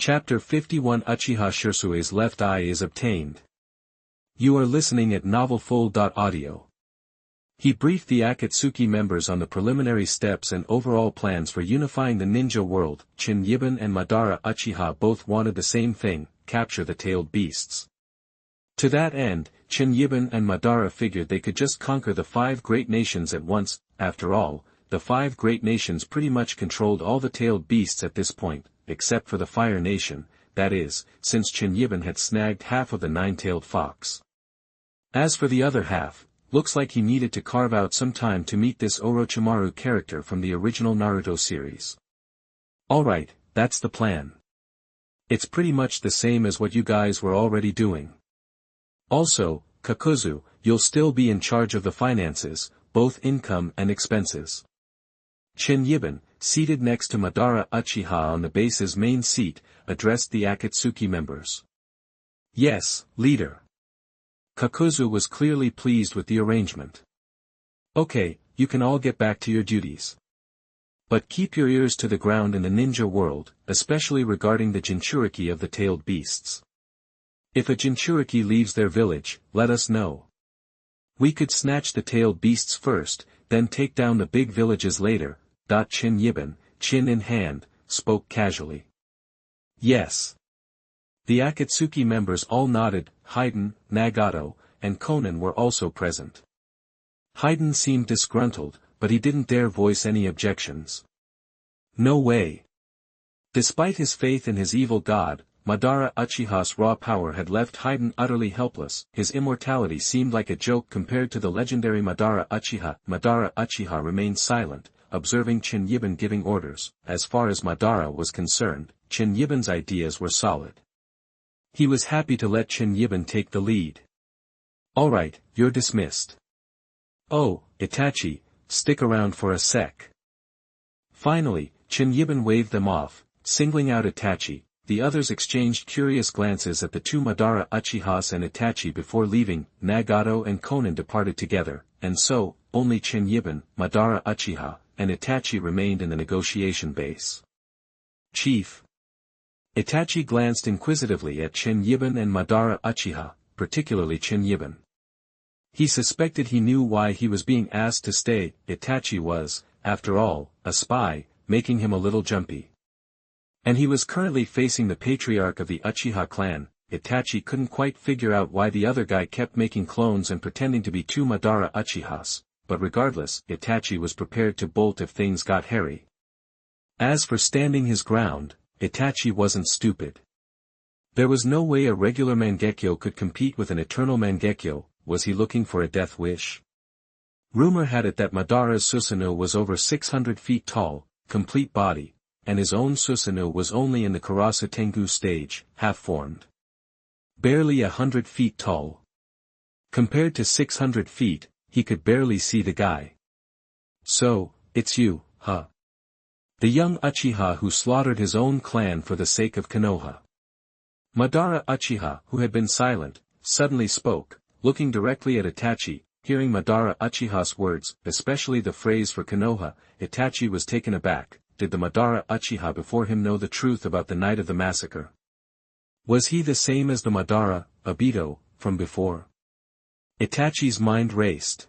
Chapter 51 Uchiha Shisui's left eye is obtained. You are listening at novelfull.audio. He briefed the Akatsuki members on the preliminary steps and overall plans for unifying the ninja world. Chen Yiban and Madara Uchiha both wanted the same thing, capture the tailed beasts. To that end, Chen Yiban and Madara figured they could just conquer the 5 great nations at once. After all, the 5 great nations pretty much controlled all the tailed beasts at this point, except for the Fire Nation, that is, since Chen Yiban had snagged half of the 9-tailed fox. As for the other half, looks like he needed to carve out some time to meet this Orochimaru character from the original Naruto series. Alright, that's the plan. It's pretty much the same as what you guys were already doing. Also, Kakuzu, you'll still be in charge of the finances, both income and expenses. Chen Yiban, seated next to Madara Uchiha on the base's main seat, addressed the Akatsuki members. Yes, leader. Kakuzu was clearly pleased with the arrangement. Okay, you can all get back to your duties. But keep your ears to the ground in the ninja world, especially regarding the Jinchuriki of the tailed beasts. If a Jinchuriki leaves their village, let us know. We could snatch the tailed beasts first, then take down the big villages later. Chen Yiban, chin in hand, spoke casually. Yes. The Akatsuki members all nodded. Haiden, Nagato, and Konan were also present. Haiden seemed disgruntled, but he didn't dare voice any objections. No way. Despite his faith in his evil god, Madara Uchiha's raw power had left Haiden utterly helpless. His immortality seemed like a joke compared to the legendary Madara Uchiha. Madara Uchiha remained silent, observing Chen Yiban giving orders. As far as Madara was concerned, Chen Yiban's ideas were solid. He was happy to let Chen Yiban take the lead. Alright, you're dismissed. Oh, Itachi, stick around for a sec. Finally, Chen Yiban waved them off, singling out Itachi. The others exchanged curious glances at the two Madara Uchihas and Itachi before leaving. Nagato and Konan departed together, and so, only Chen Yiban, Madara Uchiha, and Itachi remained in the negotiation base. Chief. Itachi glanced inquisitively at Chen Yiban and Madara Uchiha, particularly Chen Yiban. He suspected he knew why he was being asked to stay. Itachi was, after all, a spy, making him a little jumpy. And he was currently facing the patriarch of the Uchiha clan. Itachi couldn't quite figure out why the other guy kept making clones and pretending to be two Madara Uchihas, but regardless, Itachi was prepared to bolt if things got hairy. As for standing his ground, Itachi wasn't stupid. There was no way a regular Mangekyo could compete with an eternal Mangekyo. Was he looking for a death wish? Rumor had it that Madara's Susanoo was over 600 feet tall, complete body, and his own Susanoo was only in the Karasu Tengu stage, half-formed. Barely 100 feet tall. Compared to 600 feet, he could barely see the guy. So, it's you, huh? The young Uchiha who slaughtered his own clan for the sake of Konoha. Madara Uchiha, who had been silent, suddenly spoke, looking directly at Itachi. Hearing Madara Uchiha's words, especially the phrase for Konoha, Itachi was taken aback. Did the Madara Uchiha before him know the truth about the night of the massacre? Was he the same as the Madara, Obito, from before? Itachi's mind raced.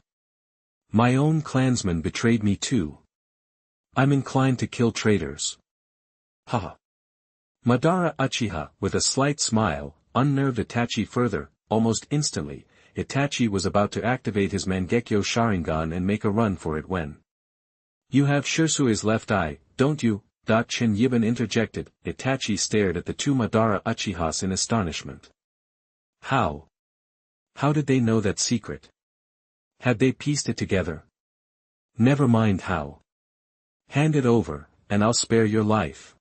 My own clansmen betrayed me too. I'm inclined to kill traitors. Haha. Madara Uchiha, with a slight smile, unnerved Itachi further. Almost instantly, Itachi was about to activate his Mangekyo Sharingan and make a run for it when. You have Shisui's left eye, don't you? Chen Yiban interjected. Itachi stared at the two Madara Uchihas in astonishment. How? How did they know that secret? Had they pieced it together? Never mind how. Hand it over, and I'll spare your life.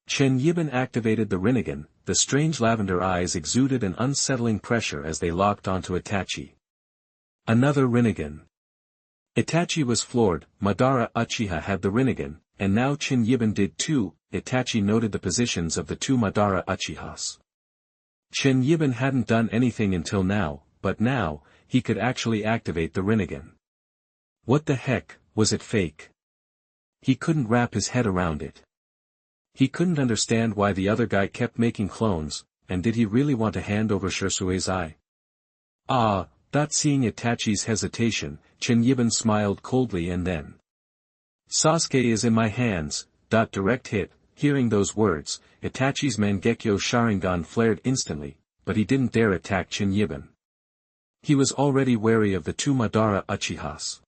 Chen Yiban activated the Rinnegan. The strange lavender eyes exuded an unsettling pressure as they locked onto Itachi. Another Rinnegan. Itachi was floored. Madara Uchiha had the Rinnegan, and now Chen Yiban did too. Itachi noted the positions of the two Madara Uchihas. Chen Yiban hadn't done anything until now, but now, he could actually activate the Rinnegan. What the heck, was it fake? He couldn't wrap his head around it. He couldn't understand why the other guy kept making clones, and did he really want to hand over Shisui's eye? That seeing Itachi's hesitation, Chen Yiban smiled coldly and then. Sasuke is in my hands, direct hit. Hearing those words, Itachi's Mangekyo Sharingan flared instantly, but he didn't dare attack Chen Yiban. He was already wary of the two Madara Uchihas.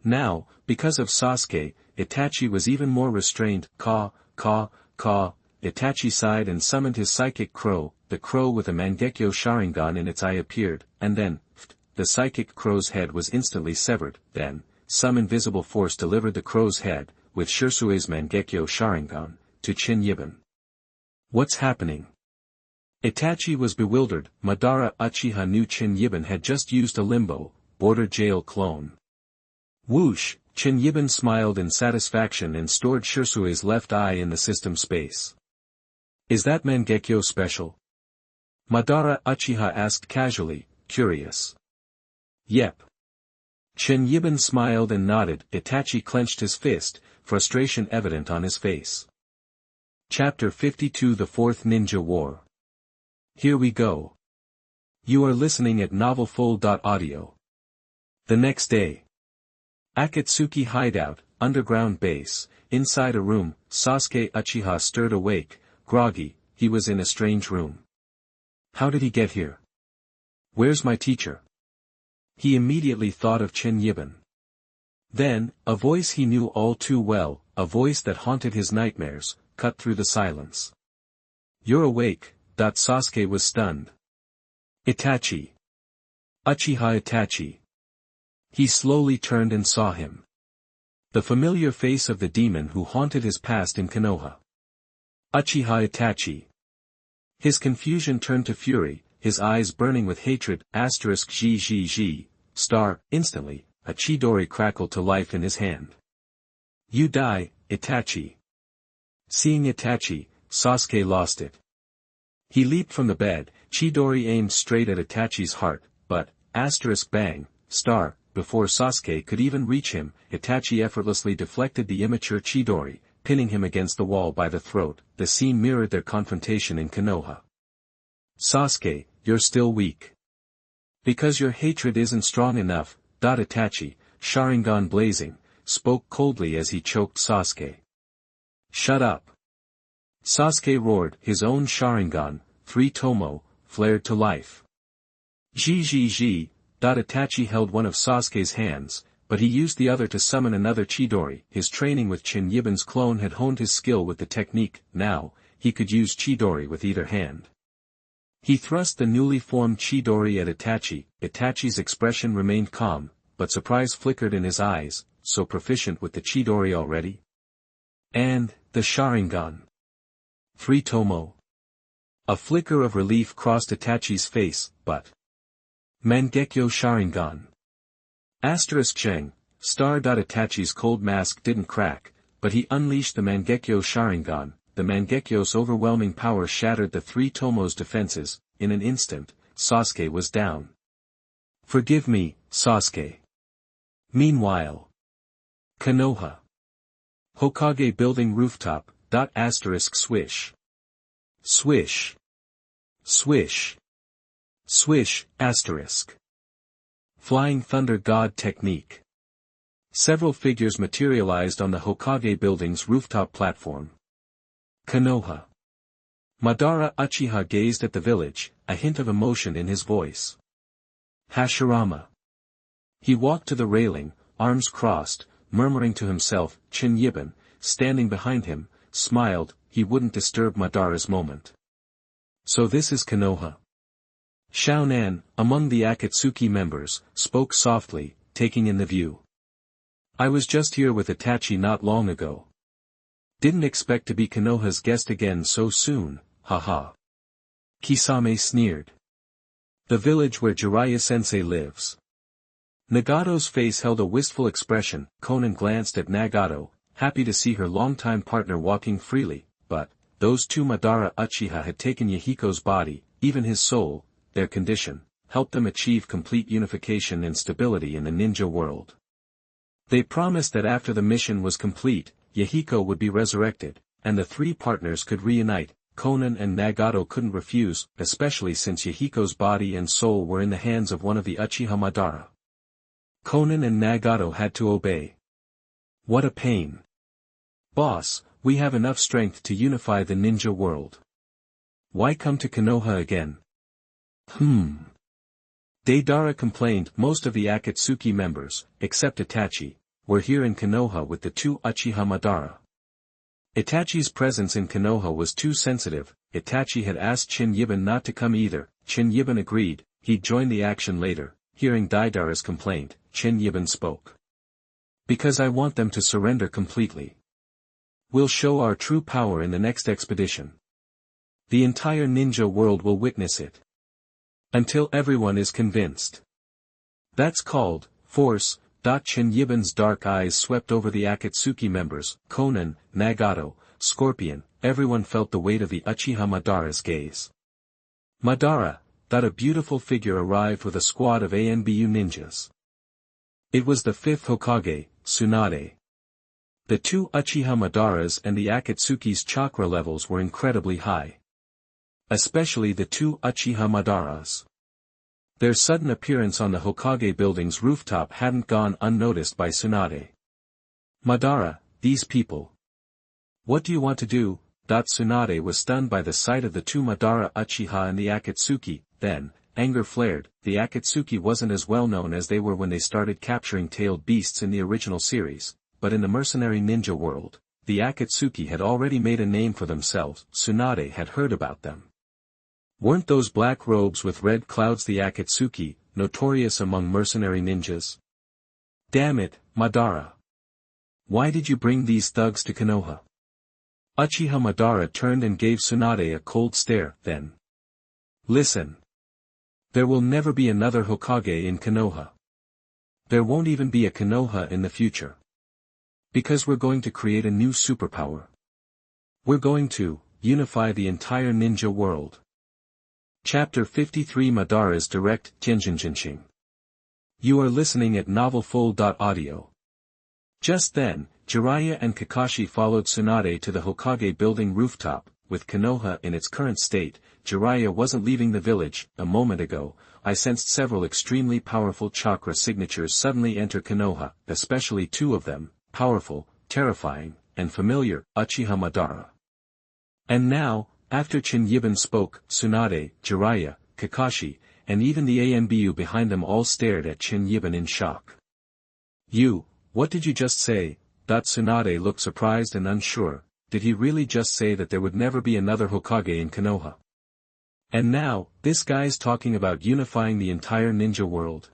Now, because of Sasuke, Itachi was even more restrained. Itachi sighed and summoned his psychic crow. The crow with a Mangekyo Sharingan in its eye appeared, and then, the psychic crow's head was instantly severed. Then, some invisible force delivered the crow's head, with Shisui's Mangekyo Sharingan, to Chen Yiban. What's happening? Itachi was bewildered. Madara Uchiha knew Chen Yiban had just used a limbo, border jail clone. Whoosh! Chen Yiban smiled in satisfaction and stored Shisui's left eye in the system space. Is that Mangekyo special? Madara Uchiha asked casually, curious. Yep. Chen Yiban smiled and nodded. Itachi clenched his fist, frustration evident on his face. Chapter 52 The Fourth Ninja War. Here we go. You are listening at novelfull.audio. The next day. Akatsuki hideout, underground base. Inside a room, Sasuke Uchiha stirred awake, groggy. He was in a strange room. How did he get here? Where's my teacher? He immediately thought of Chen Yiban. Then, a voice he knew all too well, a voice that haunted his nightmares, cut through the silence. You're awake. Sasuke was stunned. Itachi. Uchiha Itachi. He slowly turned and saw him. The familiar face of the demon who haunted his past in Konoha. Uchiha Itachi. His confusion turned to fury, his eyes burning with hatred. Instantly, a Chidori crackled to life in his hand. You die, Itachi. Seeing Itachi, Sasuke lost it. He leaped from the bed. Chidori aimed straight at Itachi's heart, but, bang, before Sasuke could even reach him, Itachi effortlessly deflected the immature Chidori, pinning him against the wall by the throat. The scene mirrored their confrontation in Konoha. Sasuke, you're still weak. Because your hatred isn't strong enough. Itachi, Sharingan blazing, spoke coldly as he choked Sasuke. Shut up. Sasuke roared. His own Sharingan, 3 Tomo, flared to life. Itachi held one of Sasuke's hands, but he used the other to summon another Chidori. His training with Chen Yiban's clone had honed his skill with the technique. Now, he could use Chidori with either hand. He thrust the newly formed Chidori at Itachi. Itachi's expression remained calm, but surprise flickered in his eyes. So proficient with the Chidori already? And, the Sharingan. 3 Tomo. A flicker of relief crossed Itachi's face, but... Mangekyo Sharingan. Zheng, Itachi's cold mask didn't crack, but he unleashed the Mangekyo Sharingan. The Mangekyo's overwhelming power shattered the 3 Tomo's defenses. In an instant, Sasuke was down. Forgive me, Sasuke. Meanwhile. Konoha. Hokage building rooftop. Swish. Swish. Swish. Swish, Flying Thunder God technique. Several figures materialized on the Hokage building's rooftop platform. Konoha. Madara Uchiha gazed at the village, a hint of emotion in his voice. Hashirama. He walked to the railing, arms crossed, murmuring to himself. Chen Yiban, standing behind him, smiled. He wouldn't disturb Madara's moment. So this is Konoha. Xiaonan, among the Akatsuki members, spoke softly, taking in the view. I was just here with Itachi not long ago. Didn't expect to be Konoha's guest again so soon, haha. Kisame sneered. The village where Jiraiya-sensei lives. Nagato's face held a wistful expression. Konan glanced at Nagato, happy to see her longtime partner walking freely, but, those two Madara Uchiha had taken Yahiko's body, even his soul. Their condition, helped them achieve complete unification and stability in the ninja world. They promised that after the mission was complete, Yahiko would be resurrected. and the three partners could reunite. Konan and Nagato couldn't refuse, especially since Yahiko's body and soul were in the hands of one of the Uchiha Madara. Konan and Nagato had to obey. What a pain. Boss, we have enough strength to unify the ninja world. Why come to Konoha again? Deidara complained. Most of the Akatsuki members, except Itachi, were here in Konoha with the two Uchiha Madara. Itachi's presence in Konoha was too sensitive. Itachi had asked Chen Yiban not to come either. Chen Yiban agreed, he'd join the action later. Hearing Deidara's complaint, Chen Yiban spoke. Because I want them to surrender completely. We'll show our true power in the next expedition. The entire ninja world will witness it. Until everyone is convinced. That's called force. Chen Yiban's dark eyes swept over the Akatsuki members, Konan, Nagato, Scorpion. Everyone felt the weight of the Uchiha Madara's gaze. Madara, that a beautiful figure arrived with a squad of ANBU ninjas. It was the fifth Hokage, Tsunade. The two Uchiha Madaras and the Akatsuki's chakra levels were incredibly high. Especially the two Uchiha Madaras. Their sudden appearance on the Hokage building's rooftop hadn't gone unnoticed by Tsunade. Madara, these people. What do you want to do? Tsunade was stunned by the sight of the two Madara Uchiha and the Akatsuki. Then, anger flared. The Akatsuki wasn't as well known as they were when they started capturing tailed beasts in the original series, but in the mercenary ninja world, the Akatsuki had already made a name for themselves. Tsunade had heard about them. Weren't those black robes with red clouds the Akatsuki, notorious among mercenary ninjas? Damn it, Madara. Why did you bring these thugs to Konoha? Uchiha Madara turned and gave Tsunade a cold stare. Then. Listen. There will never be another Hokage in Konoha. There won't even be a Konoha in the future. Because we're going to create a new superpower. We're going to unify the entire ninja world. Chapter 53 Madara's Direct Zhenxing. You are listening at novelfull.audio. Just then, Jiraiya and Kakashi followed Tsunade to the Hokage building rooftop. With Konoha in its current state, Jiraiya wasn't leaving the village. A moment ago, I sensed several extremely powerful chakra signatures suddenly enter Konoha, especially two of them, powerful, terrifying, and familiar, Uchiha Madara. And now, after Chen Yiban spoke, Tsunade, Jiraiya, Kakashi, and even the ANBU behind them all stared at Chen Yiban in shock. What did you just say? Tsunade looked surprised and unsure. Did he really just say that there would never be another Hokage in Konoha? And now, this guy's talking about unifying the entire ninja world.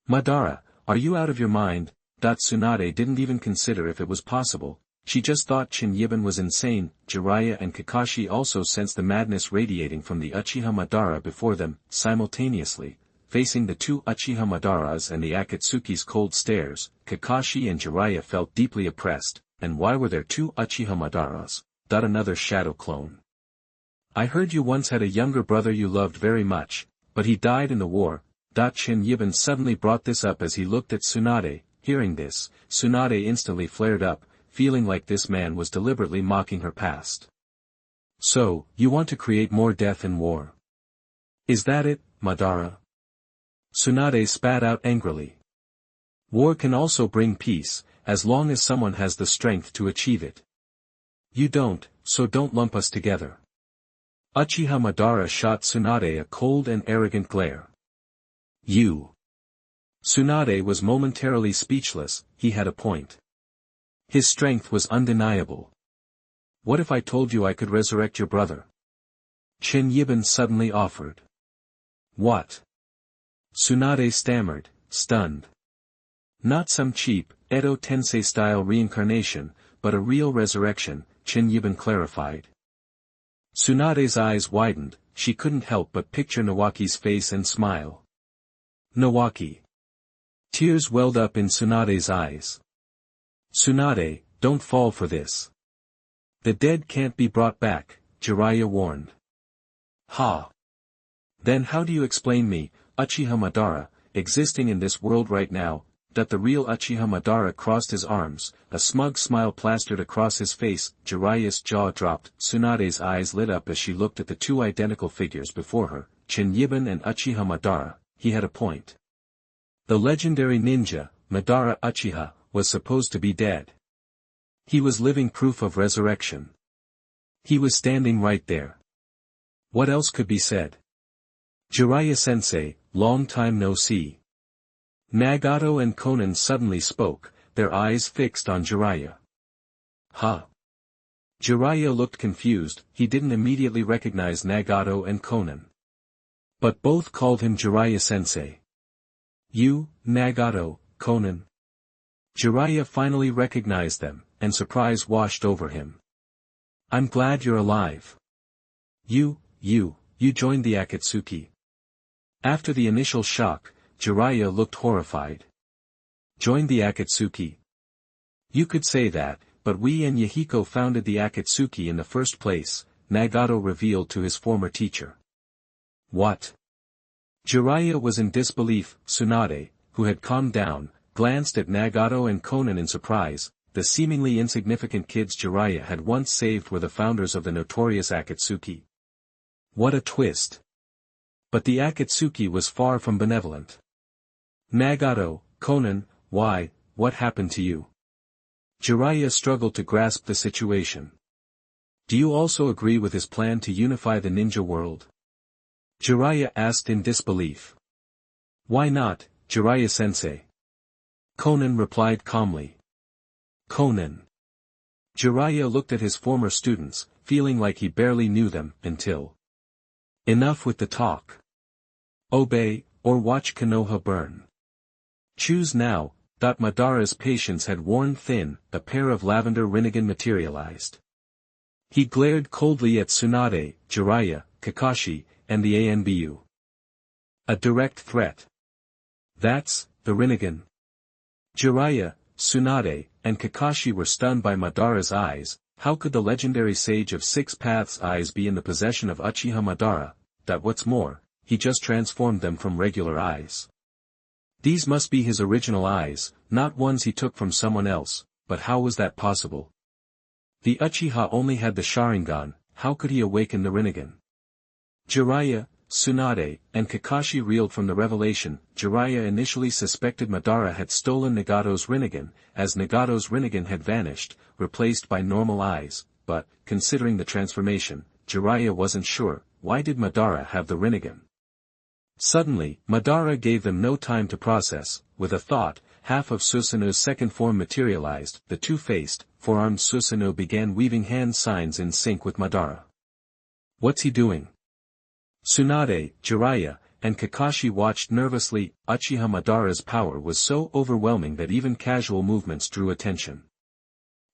Madara, are you out of your mind? Tsunade didn't even consider if it was possible. She just thought Chen Yiban was insane. Jiraiya and Kakashi also sensed the madness radiating from the Uchiha Madara before them. Simultaneously, facing the two Uchiha Madaras and the Akatsuki's cold stares, Kakashi and Jiraiya felt deeply oppressed. And why were there two Uchiha Madaras? Another shadow clone. I heard you once had a younger brother you loved very much, but he died in the war. Chen Yiban suddenly brought this up as he looked at Tsunade. Hearing this, Tsunade instantly flared up, feeling like this man was deliberately mocking her past. So, you want to create more death and war? Is that it, Madara? Tsunade spat out angrily. War can also bring peace, as long as someone has the strength to achieve it. You don't, so don't lump us together. Uchiha Madara shot Tsunade a cold and arrogant glare. You. Tsunade was momentarily speechless. He had a point. His strength was undeniable. What if I told you I could resurrect your brother? Chen Yiban suddenly offered. What? Tsunade stammered, stunned. Not some cheap, Edo Tensei-style reincarnation, but a real resurrection, Chen Yiban clarified. Tsunade's eyes widened. She couldn't help but picture Nawaki's face and smile. Nawaki. Tears welled up in Tsunade's eyes. Tsunade, don't fall for this. The dead can't be brought back, Jiraiya warned. Ha! Then how do you explain me, Uchiha Madara, existing in this world right now? that the real Uchiha Madara crossed his arms, a smug smile plastered across his face. Jiraiya's jaw dropped. Tsunade's eyes lit up as she looked at the two identical figures before her, Chen Yiban and Uchiha Madara. He had a point. The legendary ninja, Madara Uchiha, was supposed to be dead. He was living proof of resurrection. He was standing right there. What else could be said? Jiraiya-sensei, long time no see. Nagato and Konan suddenly spoke, their eyes fixed on Jiraiya. Huh? Jiraiya looked confused. He didn't immediately recognize Nagato and Konan. But both called him Jiraiya-sensei. You, Nagato, Konan. Jiraiya finally recognized them, and surprise washed over him. I'm glad you're alive. You joined the Akatsuki. After the initial shock, Jiraiya looked horrified. Joined the Akatsuki? You could say that, but we and Yahiko founded the Akatsuki in the first place, Nagato revealed to his former teacher. What? Jiraiya was in disbelief. Tsunade, who had calmed down, glanced at Nagato and Konan in surprise. The seemingly insignificant kids Jiraiya had once saved were the founders of the notorious Akatsuki. What a twist. But the Akatsuki was far from benevolent. Nagato, Konan, why, what happened to you? Jiraiya struggled to grasp the situation. Do you also agree with his plan to unify the ninja world? Jiraiya asked in disbelief. Why not, Jiraiya-sensei? Konan replied calmly. Konan. Jiraiya looked at his former students, feeling like he barely knew them, until. Enough with the talk. Obey, or watch Konoha burn. Choose now. Madara's patience had worn thin. A pair of lavender Rinnegan materialized. He glared coldly at Tsunade, Jiraiya, Kakashi, and the ANBU. A direct threat. That's, the Rinnegan. Jiraiya, Tsunade, and Kakashi were stunned by Madara's eyes. How could the legendary Sage of Six Paths' eyes be in the possession of Uchiha Madara? What's more, he just transformed them from regular eyes. These must be his original eyes, not ones he took from someone else, but how was that possible? The Uchiha only had the Sharingan, how could he awaken the Rinnegan? Jiraiya, Tsunade, and Kakashi reeled from the revelation. Jiraiya initially suspected Madara had stolen Nagato's Rinnegan, as Nagato's Rinnegan had vanished, replaced by normal eyes, but, considering the transformation, Jiraiya wasn't sure. Why did Madara have the Rinnegan? Suddenly, Madara gave them no time to process. With a thought, half of Susanoo's second form materialized. The two-faced, four-armed Susanoo began weaving hand signs in sync with Madara. What's he doing? Tsunade, Jiraiya, and Kakashi watched nervously. Uchiha Madara's power was so overwhelming that even casual movements drew attention.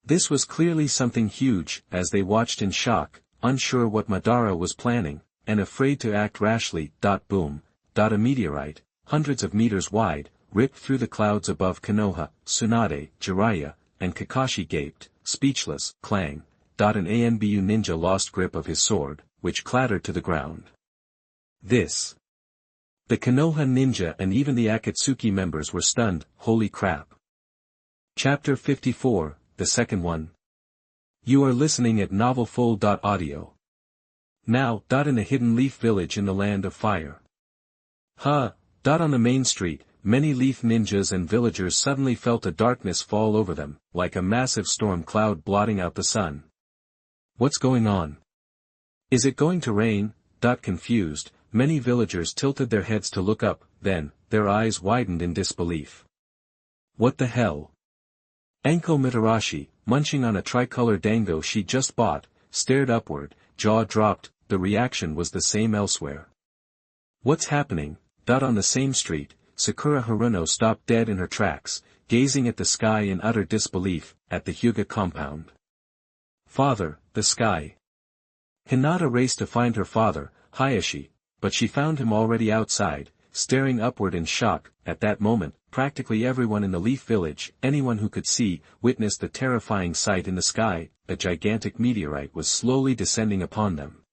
This was clearly something huge. As they watched in shock, unsure what Madara was planning, and afraid to act rashly. Boom. A meteorite, hundreds of meters wide, ripped through the clouds above Konoha. Tsunade, Jiraiya, and Kakashi gaped, speechless. Clang. An ANBU ninja lost grip of his sword, which clattered to the ground. This. The Konoha ninja and even the Akatsuki members were stunned. Holy crap. Chapter 54, the second one. You are listening at novelfull.audio. Now. In a hidden leaf village in the land of fire. On the main street, many leaf ninjas and villagers suddenly felt a darkness fall over them, like a massive storm cloud blotting out the sun. What's going on? Is it going to rain? Confused, many villagers tilted their heads to look up, then, their eyes widened in disbelief. What the hell? Anko Mitarashi, munching on a tricolor dango she just bought, stared upward, jaw dropped. The reaction was the same elsewhere. What's happening? On the same street, Sakura Haruno stopped dead in her tracks, gazing at the sky in utter disbelief. At the Hyuga compound. Father, the sky. Hinata raced to find her father, Hayashi, but she found him already outside, staring upward in shock. At that moment, practically everyone in the Leaf Village, anyone who could see, witnessed the terrifying sight in the sky. A gigantic meteorite was slowly descending upon them.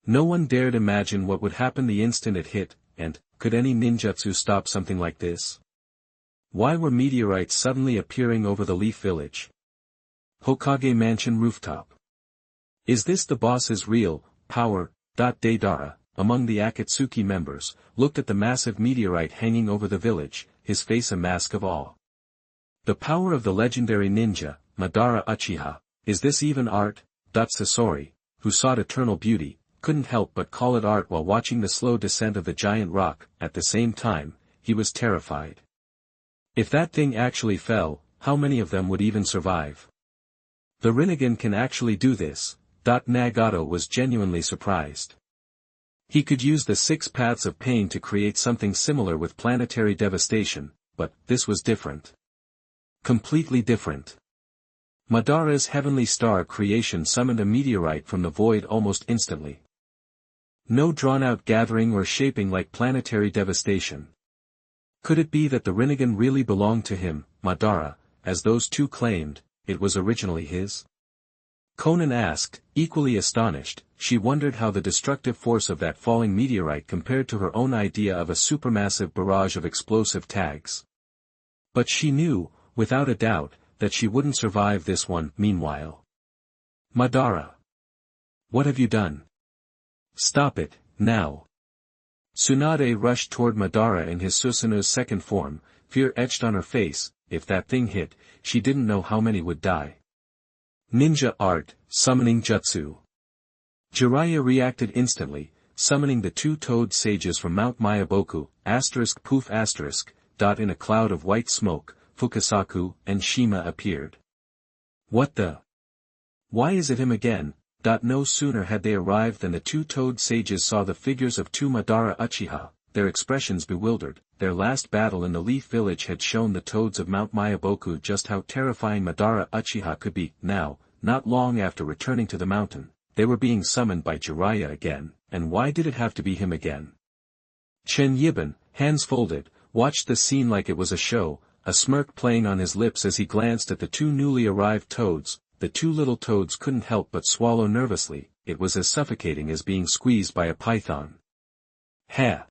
No one dared imagine what would happen the instant it hit, and, could any ninjutsu stop something like this? Why were meteorites suddenly appearing over the Leaf Village? Hokage Mansion rooftop. Is this the boss's real power? Deidara, among the Akatsuki members, looked at the massive meteorite hanging over the village, his face a mask of awe. The power of the legendary ninja, Madara Uchiha, is this even art? Sasori, who sought eternal beauty, couldn't help but call it art while watching the slow descent of the giant rock. At the same time, he was terrified. If that thing actually fell, how many of them would even survive? The Rinnegan can actually do this. Nagato was genuinely surprised. He could use the 6 paths of pain to create something similar with planetary devastation, but this was different. Completely different. Madara's heavenly star creation summoned a meteorite from the void almost instantly. No drawn-out gathering or shaping like planetary devastation. Could it be that the Rinnegan really belonged to him, Madara, as those two claimed, it was originally his? Conan asked, equally astonished. She wondered how the destructive force of that falling meteorite compared to her own idea of a supermassive barrage of explosive tags. But she knew, without a doubt, that she wouldn't survive this one. Meanwhile, Madara, what have you done? Stop it, now. Tsunade rushed toward Madara in his Susanu's second form, fear etched on her face. If that thing hit, she didn't know how many would die. Ninja art, summoning jutsu. Jiraiya reacted instantly, summoning the 2 toad sages from Mount Mayaboku, *poof**. In a cloud of white smoke, Fukasaku and Shima appeared. What the? Why is it him again? No sooner had they arrived than the 2 toad sages saw the figures of 2 Madara Uchiha, their expressions bewildered. Their last battle in the Leaf Village had shown the toads of Mount Mayaboku just how terrifying Madara Uchiha could be. Now, not long after returning to the mountain, they were being summoned by Jiraiya again, and why did it have to be him again? Chen Yiban, hands folded, watched the scene like it was a show, a smirk playing on his lips as he glanced at the 2 newly arrived toads. The 2 little toads couldn't help but swallow nervously. It was as suffocating as being squeezed by a python. Ha!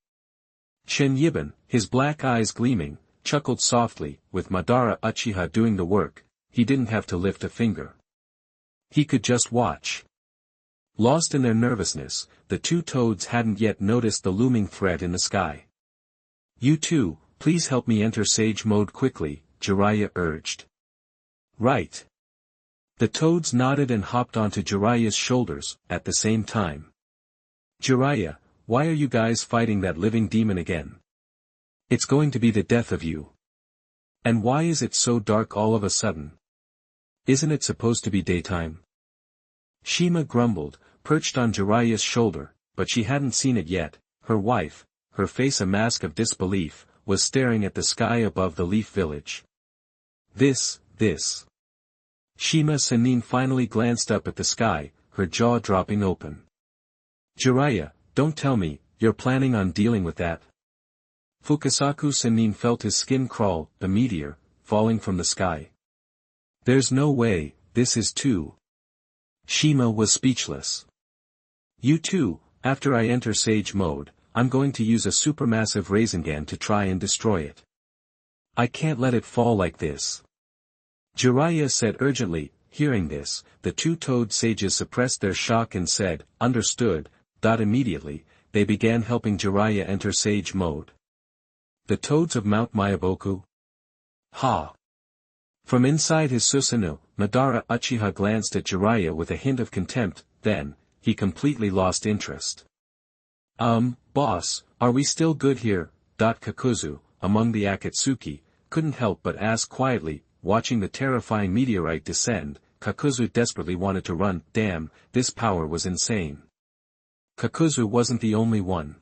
Chen Yiban, his black eyes gleaming, chuckled softly. With Madara Uchiha doing the work, he didn't have to lift a finger. He could just watch. Lost in their nervousness, the 2 toads hadn't yet noticed the looming threat in the sky. You two, please help me enter Sage Mode quickly, Jiraiya urged. Right. The toads nodded and hopped onto Jiraiya's shoulders, at the same time. Jiraiya, why are you guys fighting that living demon again? It's going to be the death of you. And why is it so dark all of a sudden? Isn't it supposed to be daytime? Shima grumbled, perched on Jiraiya's shoulder, but she hadn't seen it yet. Her wife, her face a mask of disbelief, was staring at the sky above the Leaf Village. This. Shima Sanin finally glanced up at the sky, her jaw dropping open. Jiraiya, don't tell me, you're planning on dealing with that? Fukasaku Sanin felt his skin crawl. A meteor, falling from the sky. There's no way, this is too. Shima was speechless. You two, after I enter Sage Mode, I'm going to use a supermassive Rasengan to try and destroy it. I can't let it fall like this. Jiraiya said urgently. Hearing this, the 2 toad sages suppressed their shock and said, understood. Immediately, they began helping Jiraiya enter Sage Mode. The toads of Mount Mayaboku? Ha! From inside his Susanoo, Madara Uchiha glanced at Jiraiya with a hint of contempt. Then, he completely lost interest. Boss, are we still good here? Kakuzu, among the Akatsuki, couldn't help but ask quietly. Watching the terrifying meteorite descend, Kakuzu desperately wanted to run. Damn, this power was insane. Kakuzu wasn't the only one.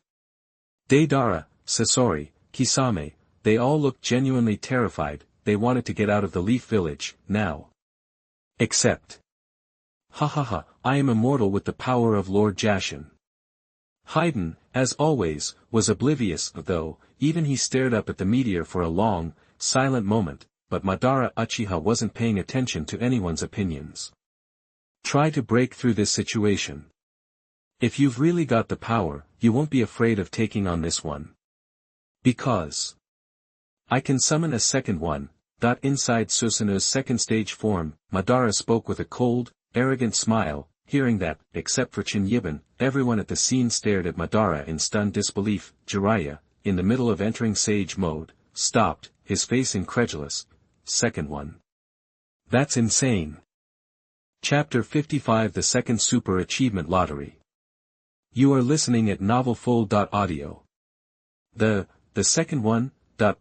Deidara, Sasori, Kisame, they all looked genuinely terrified. They wanted to get out of the Leaf Village, now. Except. I am immortal with the power of Lord Jashin. Haiden, as always, was oblivious, though. Even he stared up at the meteor for a long, silent moment. But Madara Uchiha wasn't paying attention to anyone's opinions. Try to break through this situation. If you've really got the power, you won't be afraid of taking on this one. Because I can summon a second one. Inside Susanu's second stage form, Madara spoke with a cold, arrogant smile. Hearing that, except for Chen Yiban, everyone at the scene stared at Madara in stunned disbelief. Jiraiya, in the middle of entering sage mode, stopped, his face incredulous. Second one. That's insane. Chapter 55 The Second Super Achievement Lottery. You are listening at novelfull.audio. The second one,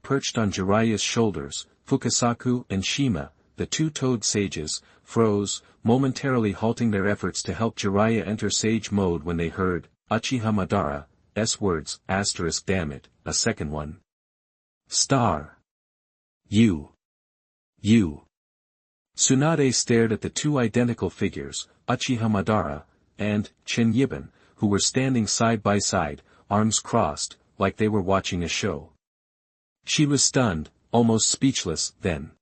perched on Jiraiya's shoulders, Fukasaku and Shima, the two-toed sages, froze, momentarily halting their efforts to help Jiraiya enter sage mode when they heard, Uchiha Madara's words, damn it, a second one. Star. You. Tsunade stared at the two identical figures, Uchiha Madara, and, Chen Yiban, who were standing side by side, arms crossed, like they were watching a show. She was stunned, almost speechless, then.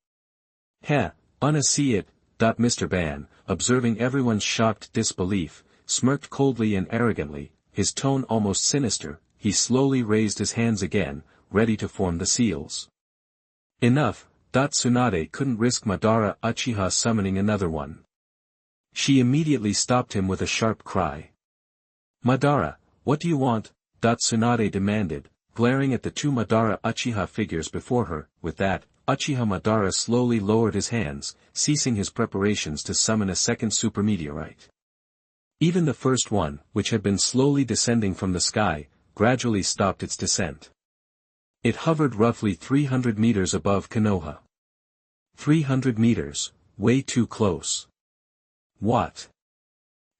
Unna see it, Mr. Ban, observing everyone's shocked disbelief, smirked coldly and arrogantly, his tone almost sinister, he slowly raised his hands again, ready to form the seals. Enough, Tsunade couldn't risk Madara Uchiha summoning another one. She immediately stopped him with a sharp cry. Madara, what do you want? Tsunade demanded, glaring at the two Madara Uchiha figures before her. With that, Uchiha Madara slowly lowered his hands, ceasing his preparations to summon a second super meteorite. Even the first one, which had been slowly descending from the sky, gradually stopped its descent. It hovered roughly 300 meters above Konoha. 300 meters, way too close. What?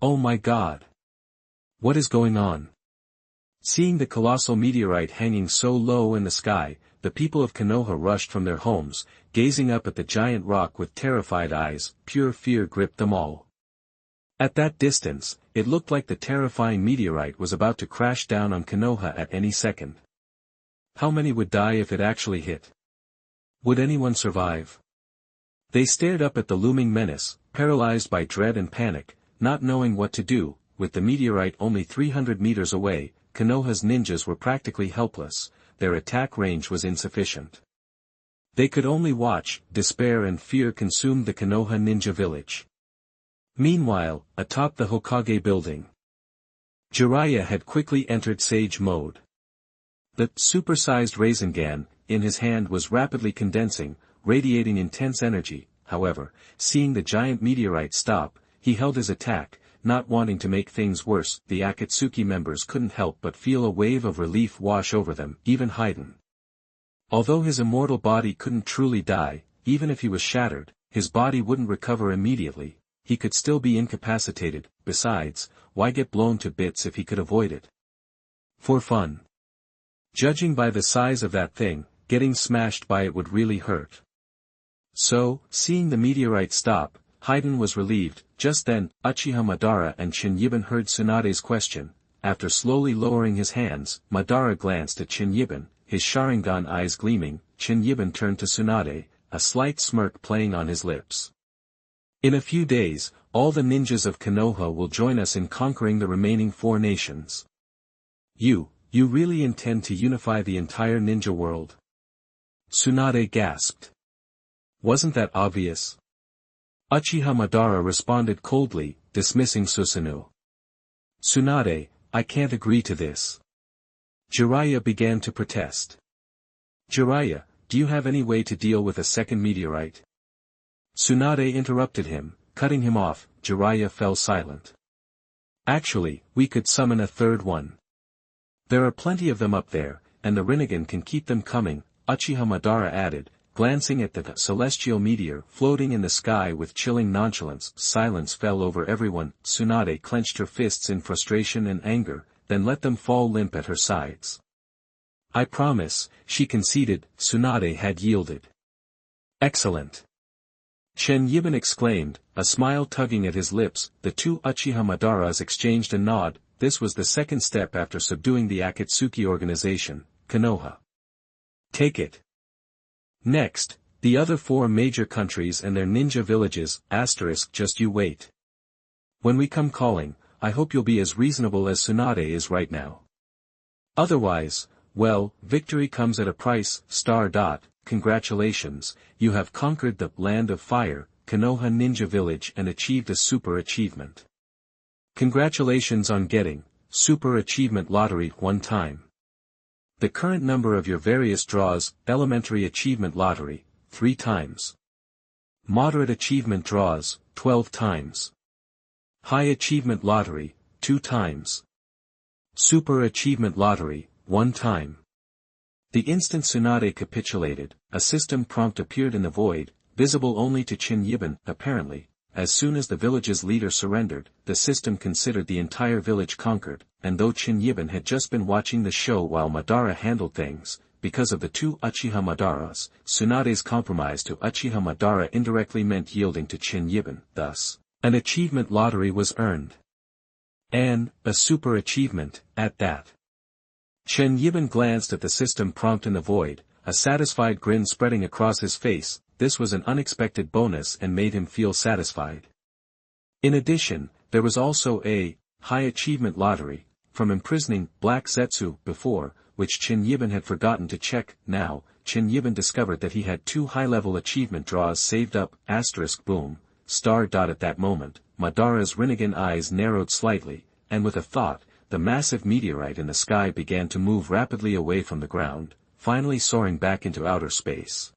Oh my god. What is going on? Seeing the colossal meteorite hanging so low in the sky, the people of Konoha rushed from their homes, gazing up at the giant rock with terrified eyes. Pure fear gripped them all. At that distance, it looked like the terrifying meteorite was about to crash down on Konoha at any second. How many would die if it actually hit? Would anyone survive? They stared up at the looming menace, paralyzed by dread and panic, not knowing what to do. With the meteorite only 300 meters away, Konoha's ninjas were practically helpless, their attack range was insufficient. They could only watch. Despair and fear consumed the Konoha ninja village. Meanwhile, atop the Hokage building, Jiraiya had quickly entered sage mode. The supersized Rasengan in his hand was rapidly condensing, radiating intense energy. However, seeing the giant meteorite stop, he held his attack, not wanting to make things worse. The Akatsuki members couldn't help but feel a wave of relief wash over them, even Haiden. Although his immortal body couldn't truly die, even if he was shattered, his body wouldn't recover immediately, he could still be incapacitated. Besides, why get blown to bits if he could avoid it? For fun. Judging by the size of that thing, getting smashed by it would really hurt. So, seeing the meteorite stop, Haiden was relieved. Just then, Uchiha Madara and Chen Yiban heard Tsunade's question. After slowly lowering his hands, Madara glanced at Chen Yiban, his Sharingan eyes gleaming. Chen Yiban turned to Tsunade, a slight smirk playing on his lips. In a few days, all the ninjas of Konoha will join us in conquering the remaining 4 nations. You really intend to unify the entire ninja world? Tsunade gasped. Wasn't that obvious? Uchiha Madara responded coldly, dismissing Susanoo. Tsunade, I can't agree to this. Jiraiya began to protest. Jiraiya, do you have any way to deal with a second meteorite? Tsunade interrupted him, cutting him off. Jiraiya fell silent. Actually, we could summon a third one. There are plenty of them up there, and the Rinnegan can keep them coming, Uchiha Madara added, glancing at the celestial meteor floating in the sky with chilling nonchalance. Silence fell over everyone. Tsunade clenched her fists in frustration and anger, then let them fall limp at her sides. I promise, she conceded. Tsunade had yielded. Excellent. Chen Yiban exclaimed, a smile tugging at his lips. The two Uchiha Madaras exchanged a nod. This was the second step after subduing the Akatsuki organization, Konoha. Take it. Next, the other 4 major countries and their ninja villages. Just you wait. When we come calling, I hope you'll be as reasonable as Tsunade is right now. Otherwise, well, victory comes at a price. congratulations, you have conquered the Land of Fire, Konoha Ninja Village and achieved a super achievement. Congratulations on getting Super Achievement Lottery 1 time. The current number of your various draws, Elementary Achievement Lottery, 3 times. Moderate Achievement Draws, 12 times. High Achievement Lottery, 2 times. Super Achievement Lottery, 1 time. The instant Tsunade capitulated, a system prompt appeared in the void, visible only to Chen Yiban, apparently. As soon as the village's leader surrendered, the system considered the entire village conquered, and though Chen Yiban had just been watching the show while Madara handled things, because of the 2 Uchiha Madaras, Tsunade's compromise to Uchiha Madara indirectly meant yielding to Chen Yiban, thus, an achievement lottery was earned. And, a super achievement, at that. Chen Yiban glanced at the system prompt in the void, a satisfied grin spreading across his face. This was an unexpected bonus and made him feel satisfied. In addition, there was also a high achievement lottery, from imprisoning Black Zetsu before, which Chen Yiban had forgotten to check. Now, Chen Yiban discovered that he had 2 high-level achievement draws saved up, boom, star. At that moment, Madara's Rinnegan eyes narrowed slightly, and with a thought, the massive meteorite in the sky began to move rapidly away from the ground, finally soaring back into outer space.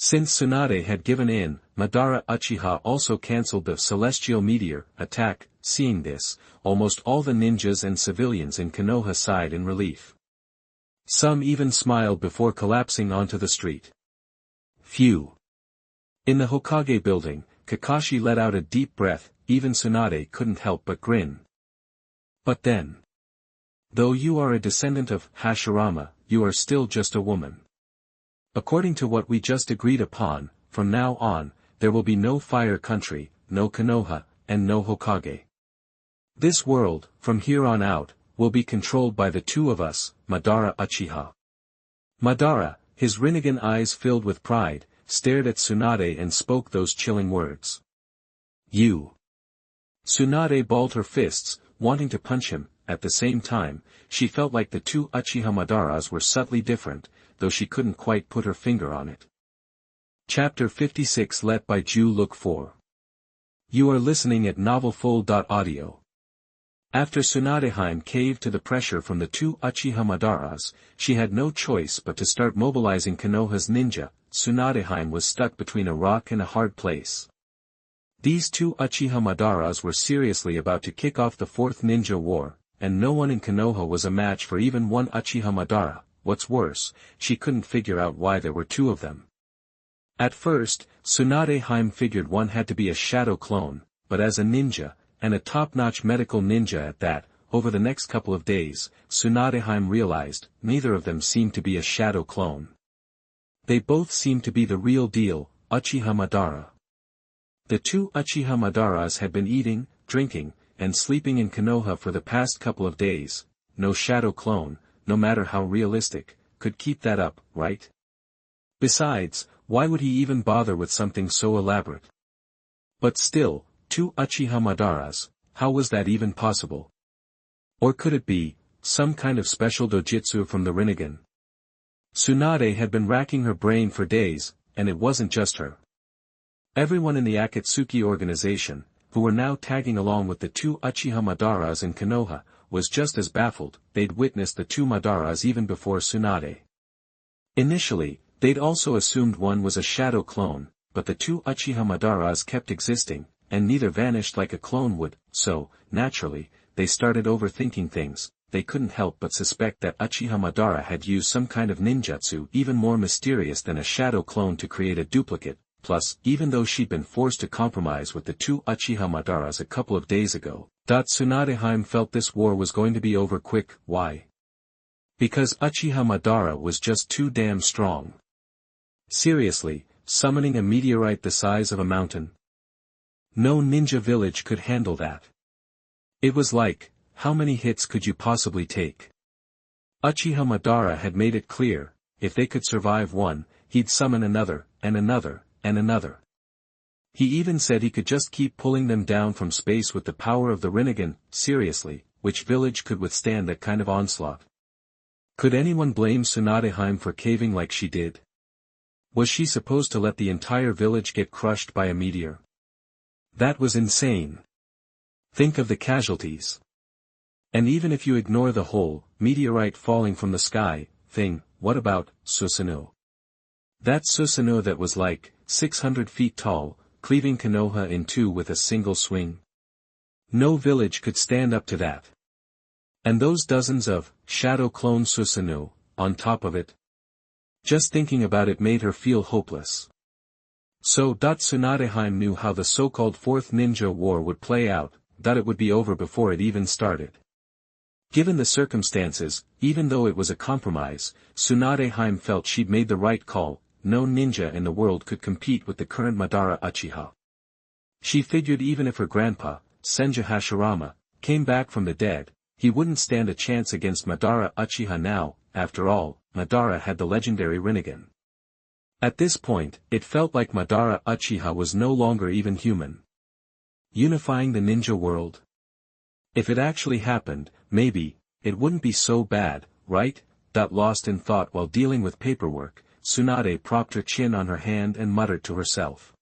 Since Tsunade had given in, Madara Uchiha also cancelled the celestial meteor attack. Seeing this, almost all the ninjas and civilians in Konoha sighed in relief. Some even smiled before collapsing onto the street. Phew. In the Hokage building, Kakashi let out a deep breath. Even Tsunade couldn't help but grin. But then, though you are a descendant of Hashirama, you are still just a woman. According to what we just agreed upon, from now on, there will be no Fire Country, no Konoha, and no Hokage. This world, from here on out, will be controlled by the 2 of us, Madara Uchiha. Madara, his Rinnegan eyes filled with pride, stared at Tsunade and spoke those chilling words. You. Tsunade balled her fists, wanting to punch him. At the same time, she felt like the 2 Uchiha Madaras were subtly different, though she couldn't quite put her finger on it. Chapter 56 Let Bai Jue Look For. You are listening at novelfull.audio. After Tsunade-hime caved to the pressure from the 2 Uchiha Madaras, she had no choice but to start mobilizing Konoha's ninja. Tsunade-hime was stuck between a rock and a hard place. These 2 Uchiha Madaras were seriously about to kick off the 4th Ninja War, and no one in Konoha was a match for even 1 Uchiha Madara. What's worse, she couldn't figure out why there were 2 of them. At first, Tsunade-hime figured one had to be a shadow clone, but as a ninja, and a top-notch medical ninja at that, over the next couple of days, Tsunade-hime realized, neither of them seemed to be a shadow clone. They both seemed to be the real deal, Uchiha Madara. The 2 Uchiha Madaras had been eating, drinking, and sleeping in Konoha for the past couple of days. No shadow clone, no matter how realistic, could keep that up, right? Besides, why would he even bother with something so elaborate? But still, 2 Uchiha Madaras, how was that even possible? Or could it be some kind of special dojutsu from the Rinnegan? Tsunade had been racking her brain for days, and it wasn't just her. Everyone in the Akatsuki organization, who were now tagging along with the 2 Uchiha Madaras in Konoha, was just as baffled. They'd witnessed the 2 Madaras even before Tsunade. Initially, they'd also assumed one was a shadow clone, but the 2 Uchiha Madaras kept existing, and neither vanished like a clone would, so, naturally, they started overthinking things. They couldn't help but suspect that Uchiha Madara had used some kind of ninjutsu even more mysterious than a shadow clone to create a duplicate. Plus, even though she'd been forced to compromise with the 2 Uchiha Madaras a couple of days ago, Tsunade-hime felt this war was going to be over quick. Why? Because Uchiha Madara was just too damn strong. Seriously, summoning a meteorite the size of a mountain? No ninja village could handle that. It was like, how many hits could you possibly take? Uchiha Madara had made it clear, if they could survive one, he'd summon another, and another, and another. He even said he could just keep pulling them down from space with the power of the Rinnegan. Seriously, which village could withstand that kind of onslaught? Could anyone blame Tsunade-hime for caving like she did? Was she supposed to let the entire village get crushed by a meteor? That was insane. Think of the casualties. And even if you ignore the whole, meteorite falling from the sky, thing, what about, Susanoo? That Susanoo that was like, 600 feet tall, cleaving Konoha in two with a single swing? No village could stand up to that. And those dozens of, shadow clone Susanoo, on top of it? Just thinking about it made her feel hopeless. So Tsunade-hime knew how the so-called Fourth Ninja War would play out, that it would be over before it even started. Given the circumstances, even though it was a compromise, Tsunade-hime felt she'd made the right call. No ninja in the world could compete with the current Madara Uchiha. She figured even if her grandpa, Senju Hashirama, came back from the dead, he wouldn't stand a chance against Madara Uchiha now. After all, Madara had the legendary Rinnegan. At this point, it felt like Madara Uchiha was no longer even human. Unifying the ninja world? If it actually happened, maybe, it wouldn't be so bad, right? Lost in thought while dealing with paperwork, Tsunade propped her chin on her hand and muttered to herself.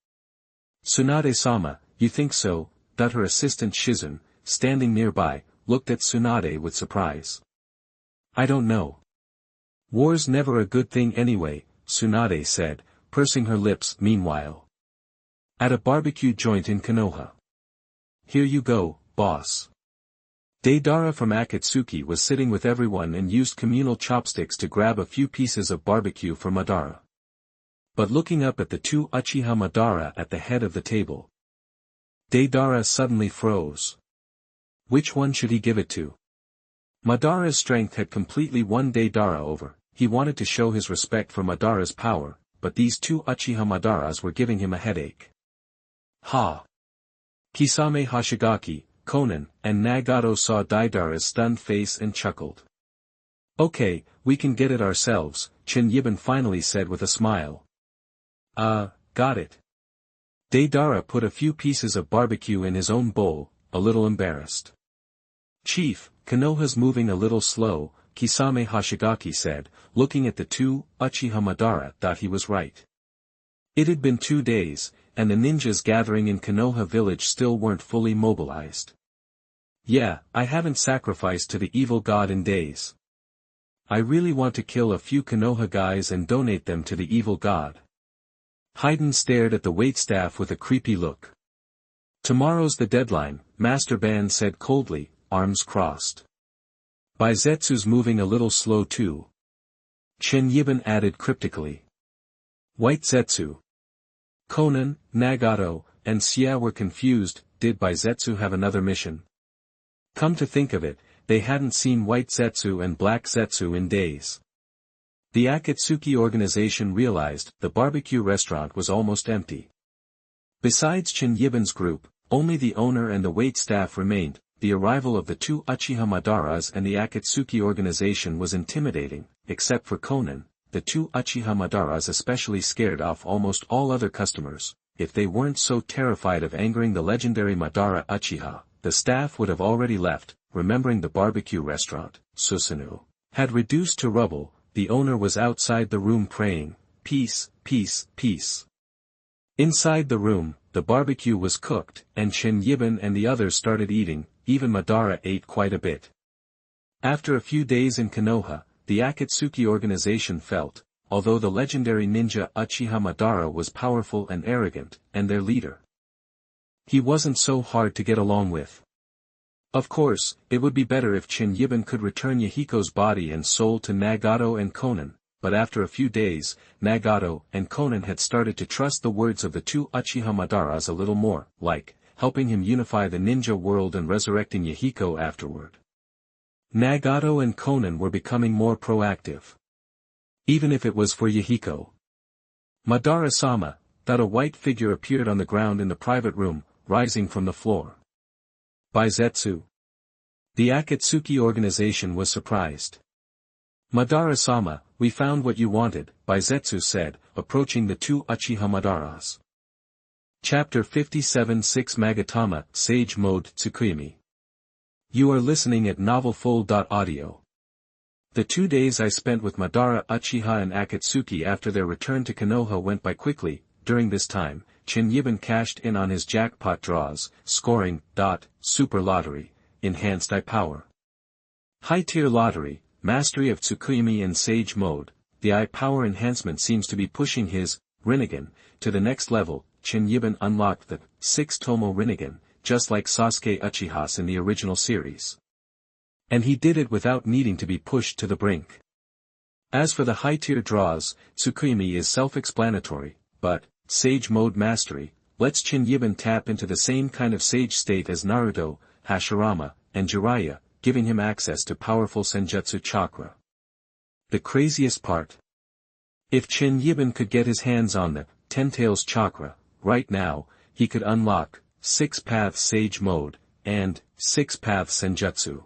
Tsunade-sama, you think so? Her assistant Shizun, standing nearby, looked at Tsunade with surprise. I don't know. War's never a good thing anyway, Tsunade said, pursing her lips meanwhile. At a barbecue joint in Konoha. Here you go, boss. Deidara from Akatsuki was sitting with everyone and used communal chopsticks to grab a few pieces of barbecue for Madara. But looking up at the two Uchiha Madara at the head of the table, Deidara suddenly froze. Which one should he give it to? Madara's strength had completely won Deidara over. He wanted to show his respect for Madara's power, but these two Uchiha Madaras were giving him a headache. Ha! Kisame Hashigaki, Konan, and Nagato saw Deidara's stunned face and chuckled. Okay, we can get it ourselves, Chen Yiban finally said with a smile. Got it. Deidara put a few pieces of barbecue in his own bowl, a little embarrassed. Chief, Konoha's moving a little slow, Kisame Hashigaki said, looking at the two Uchiha Madara. He was right. It had been 2 days, and the ninjas gathering in Konoha village still weren't fully mobilized. Yeah, I haven't sacrificed to the evil god in days. I really want to kill a few Konoha guys and donate them to the evil god. Haiden stared at the waitstaff with a creepy look. Tomorrow's the deadline, Master Ban said coldly, arms crossed. Baizetsu's moving a little slow too. Chen Yiban added cryptically. White Zetsu. Konan, Nagato, and Xia were confused. Did Baizetsu have another mission? Come to think of it, they hadn't seen White Zetsu and Black Zetsu in days. The Akatsuki organization realized the barbecue restaurant was almost empty. Besides Chen Yiban's group, only the owner and the waitstaff remained. The arrival of the two Uchiha Madaras and the Akatsuki organization was intimidating, except for Konan. The two Uchiha Madaras especially scared off almost all other customers. If they weren't so terrified of angering the legendary Madara Uchiha, the staff would have already left. Remembering the barbecue restaurant, Susanoo, had reduced to rubble. The owner was outside the room praying, peace, peace, peace. Inside the room, the barbecue was cooked, and Chen Yiban and the others started eating. Even Madara ate quite a bit. After a few days in Konoha, the Akatsuki organization felt, although the legendary ninja Uchiha Madara was powerful and arrogant, and their leader, he wasn't so hard to get along with. Of course, it would be better if Chen Yiban could return Yahiko's body and soul to Nagato and Konan, but after a few days, Nagato and Konan had started to trust the words of the two Uchiha Madaras a little more, like, helping him unify the ninja world and resurrecting Yahiko afterward. Nagato and Konan were becoming more proactive. Even if it was for Yahiko. Madara-sama, a white figure appeared on the ground in the private room, rising from the floor. Baizetsu. The Akatsuki organization was surprised. Madara-sama, we found what you wanted, Baizetsu said, approaching the two Uchiha Madaras. Chapter 57-6 Magatama, Sage Mode Tsukuyomi. You are listening at novelfull.audio. The 2 days I spent with Madara, Uchiha and Akatsuki after their return to Konoha went by quickly. During this time, Chen Yiban cashed in on his jackpot draws, scoring, Super Lottery, Enhanced Eye Power. High-tier lottery, Mastery of Tsukuyomi in Sage Mode. The eye power enhancement seems to be pushing his Rinnegan to the next level. Chen Yiban unlocked the 6-Tomo Rinnegan, just like Sasuke Uchihas in the original series. And he did it without needing to be pushed to the brink. As for the high-tier draws, Tsukuyomi is self-explanatory, but Sage Mode Mastery lets Chen Yiban tap into the same kind of sage state as Naruto, Hashirama, and Jiraiya, giving him access to powerful Senjutsu chakra. The craziest part. If Chen Yiban could get his hands on the Ten Tails chakra, right now, he could unlock 6-Path Sage Mode, and 6-Path Senjutsu.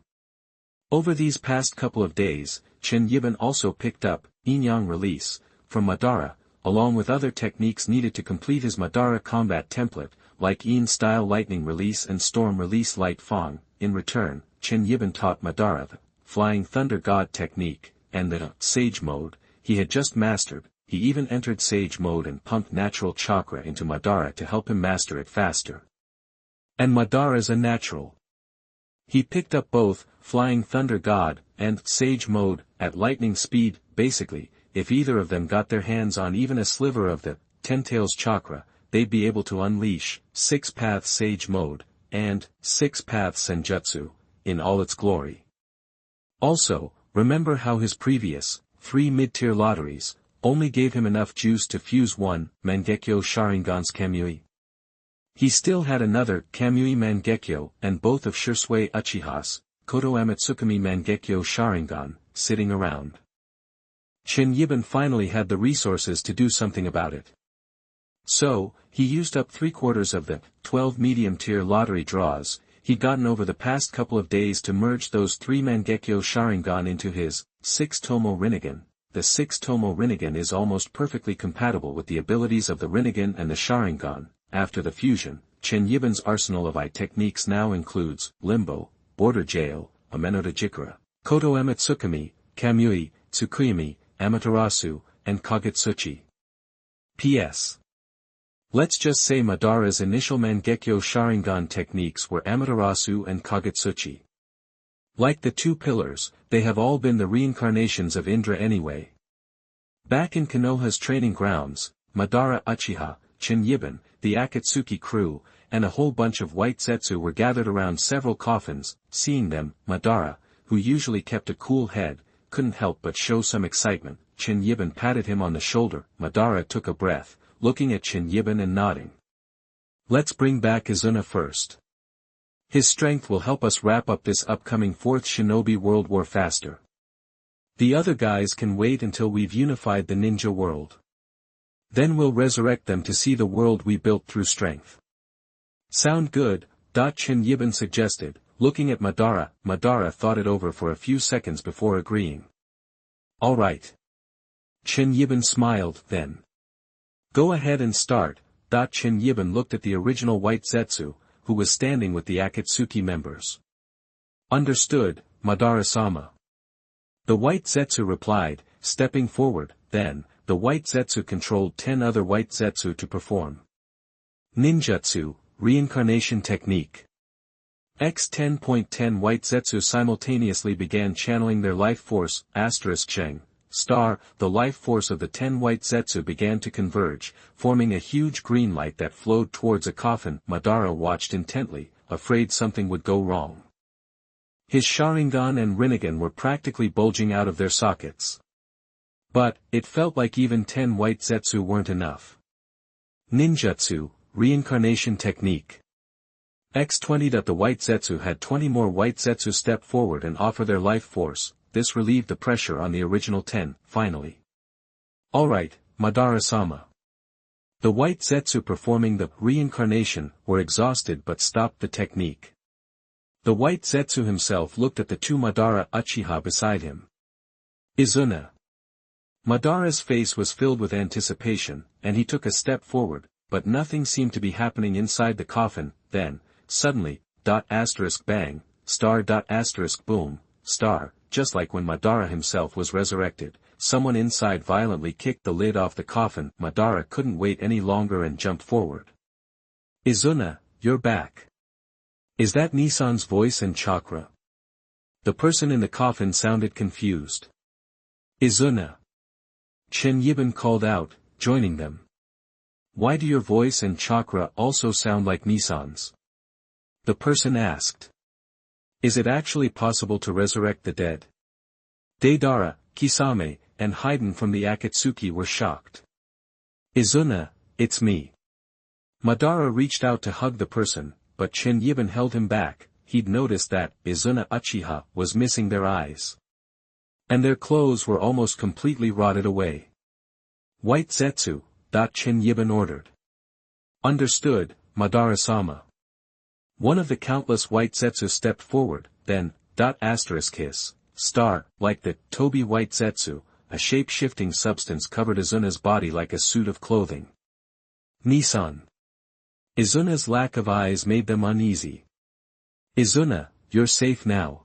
Over these past couple of days, Chen Yiban also picked up Yin-Yang Release from Madara, along with other techniques needed to complete his Madara combat template, like Yin-Style Lightning Release and Storm Release Light Fang. In return, Chen Yiban taught Madara the Flying Thunder God technique, and the Sage Mode he had just mastered. He even entered Sage Mode and pumped natural chakra into Madara to help him master it faster. And Madara's a natural. He picked up both Flying Thunder God and Sage Mode at lightning speed. Basically, if either of them got their hands on even a sliver of the Ten Tails chakra, they'd be able to unleash 6-Path Sage Mode and 6-Path Senjutsu in all its glory. Also, remember how his previous 3 mid-tier lotteries only gave him enough juice to fuse one Mangekyo Sharingan's Kamui. He still had another Kamui Mangekyo and both of Shisui Uchiha's Koto Amatsukami Mangekyo Sharingan sitting around. Chen Yiban finally had the resources to do something about it. So, he used up 3/4 of the 12 medium-tier lottery draws he'd gotten over the past couple of days to merge those 3 Mangekyo Sharingan into his 6-Tomo Rinnegan. The 6-Tomo Rinnegan is almost perfectly compatible with the abilities of the Rinnegan and the Sharingan. After the fusion, Chen Yiban's arsenal of eye techniques now includes Limbo, Border Jail, Amenoto Jikara, Koto Amatsukami, Kamui, Tsukuyomi, Amaterasu, and Kagutsuchi. P.S. Let's just say Madara's initial Mangekyo Sharingan techniques were Amaterasu and Kagutsuchi. Like the 2 pillars, they have all been the reincarnations of Indra anyway. Back in Konoha's training grounds, Madara Uchiha, Chen Yiban, the Akatsuki crew, and a whole bunch of white Zetsu were gathered around several coffins. Seeing them, Madara, who usually kept a cool head, couldn't help but show some excitement. Chen Yiban patted him on the shoulder. Madara took a breath, looking at Chen Yiban and nodding. Let's bring back Izuna first. His strength will help us wrap up this upcoming 4th Shinobi World War faster. The other guys can wait until we've unified the ninja world. Then we'll resurrect them to see the world we built through strength. Sound good? Chen Yiban suggested, looking at Madara. Madara thought it over for a few seconds before agreeing. All right. Chen Yiban smiled, then. Go ahead and start. Chen Yiban looked at the original white Zetsu, who was standing with the Akatsuki members. Understood, Madara-sama. The white Zetsu replied, stepping forward. Then, the white Zetsu controlled 10 other white Zetsu to perform Ninjutsu, Reincarnation Technique. X10.10 white Zetsu simultaneously began channeling their life force, *Cheng. The life force of the 10 white Zetsu began to converge, forming a huge green light that flowed towards a coffin. Madara watched intently, afraid something would go wrong. His Sharingan and Rinnegan were practically bulging out of their sockets. But, it felt like even 10 white Zetsu weren't enough. Ninjutsu, Reincarnation Technique. X20. The white Zetsu had 20 more white Zetsu step forward and offer their life force. This relieved the pressure on the original 10, finally. Alright, Madara-sama. The white Zetsu performing the reincarnation were exhausted but stopped the technique. The white Zetsu himself looked at the 2 Madara Uchiha beside him. Izuna. Madara's face was filled with anticipation, and he took a step forward, but nothing seemed to be happening inside the coffin. Then, suddenly, **bang, **boom, **, just like when Madara himself was resurrected, someone inside violently kicked the lid off the coffin. Madara couldn't wait any longer and jumped forward. Izuna, you're back. Is that Nissans' voice and chakra? The person in the coffin sounded confused. Izuna. Chen Yiban called out, joining them. Why do your voice and chakra also sound like Nissans? The person asked. Is it actually possible to resurrect the dead? Deidara, Kisame, and Haiden from the Akatsuki were shocked. Izuna, it's me. Madara reached out to hug the person, but Chen Yiban held him back. He'd noticed that Izuna Uchiha was missing their eyes. And their clothes were almost completely rotted away. White Zetsu, Chen Yiban ordered. Understood, Madara-sama. One of the countless white Zetsu stepped forward, then, **his, star, like the Tobi white Zetsu, a shape-shifting substance covered Izuna's body like a suit of clothing. Nissan. Izuna's lack of eyes made them uneasy. Izuna, you're safe now.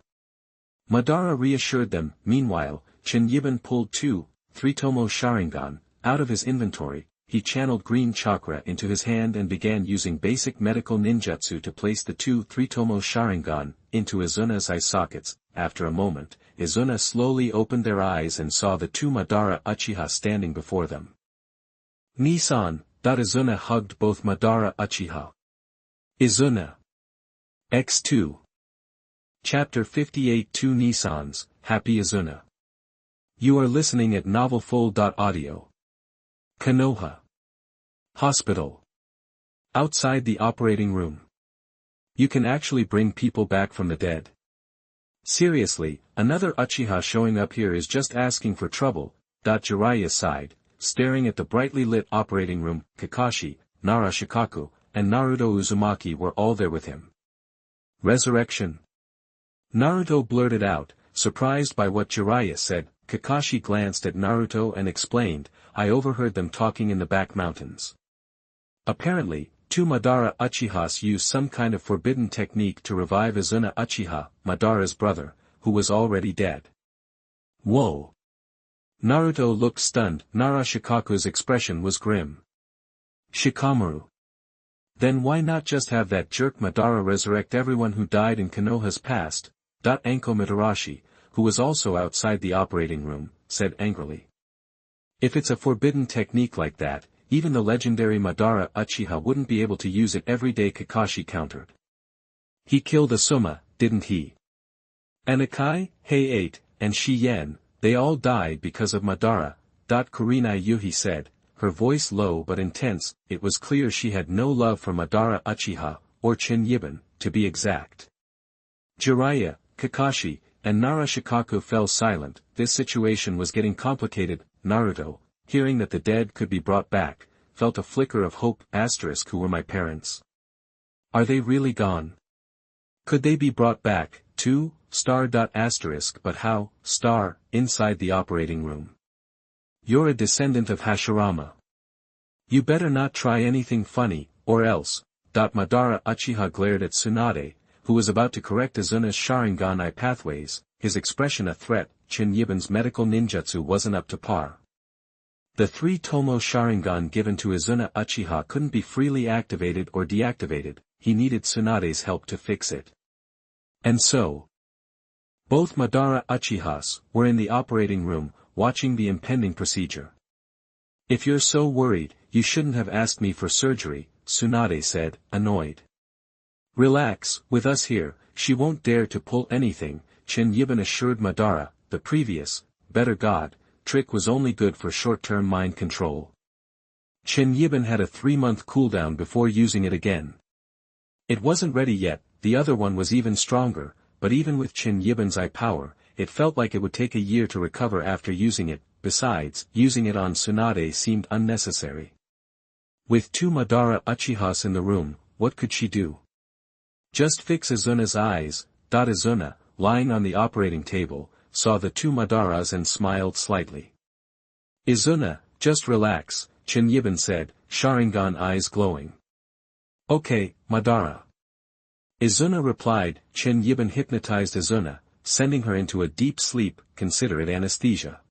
Madara reassured them. Meanwhile, Chen Yiban pulled 3-tomo Sharingan out of his inventory. He channeled green chakra into his hand and began using basic medical ninjutsu to place the 3-tomo Sharingan into Izuna's eye sockets. After a moment, Izuna slowly opened their eyes and saw the 2 Madara Uchiha standing before them. Nissan, Izuna hugged both Madara Uchiha. Izuna. X2. Chapter 58 2 Nissans, Happy Izuna. You are listening at novelfull.audio. Konoha. Hospital. Outside the operating room. You can actually bring people back from the dead. Seriously, another Uchiha showing up here is just asking for trouble. Jiraiya sighed, staring at the brightly lit operating room. Kakashi, Nara Shikaku, and Naruto Uzumaki were all there with him. Resurrection? Naruto blurted out, surprised by what Jiraiya said. Kakashi glanced at Naruto and explained, I overheard them talking in the back mountains. Apparently, 2 Madara Uchihas used some kind of forbidden technique to revive Izuna Uchiha, Madara's brother, who was already dead. Whoa! Naruto looked stunned. Nara Shikaku's expression was grim. Shikamaru. Then why not just have that jerk Madara resurrect everyone who died in Konoha's past? Anko Mitarashi, who was also outside the operating room, said angrily. If it's a forbidden technique like that, even the legendary Madara Uchiha wouldn't be able to use it every day. Kakashi countered. He killed Asuma, didn't he? Anakai, Heiei, and Shiyen, they all died because of Madara. Kurenai Yuhi said, her voice low but intense. It was clear she had no love for Madara Uchiha, or Chen Yiban, to be exact. Jiraiya, Kakashi, and Nara Shikaku fell silent. This situation was getting complicated. Naruto, hearing that the dead could be brought back, felt a flicker of hope. Who were my parents? Are they really gone? Could they be brought back, too? But how? Inside the operating room. You're a descendant of Hashirama. You better not try anything funny, or else. Madara Uchiha glared at Tsunade, who was about to correct Izuna's Sharingan eye pathways, his expression a threat. Chen Yiban's medical ninjutsu wasn't up to par. The 3-tomo Sharingan given to Izuna Uchiha couldn't be freely activated or deactivated. He needed Tsunade's help to fix it. And so, both Madara Uchihas were in the operating room, watching the impending procedure. If you're so worried, you shouldn't have asked me for surgery, Tsunade said, annoyed. Relax, with us here, she won't dare to pull anything, Chen Yiban assured Madara. The previous, better god, trick was only good for short-term mind control. Chen Yiban had a 3-month cooldown before using it again. It wasn't ready yet. The other one was even stronger, but even with Chen Yiban's eye power, it felt like it would take a year to recover after using it. Besides, using it on Tsunade seemed unnecessary. With 2 Madara Uchihas in the room, what could she do? Just fix Izuna's eyes. Izuna, lying on the operating table, saw the 2 Madaras and smiled slightly. Izuna, just relax, Chen Yiban said, Sharingan eyes glowing. Okay, Madara. Izuna replied. Chen Yiban hypnotized Izuna, sending her into a deep sleep, consider it anesthesia.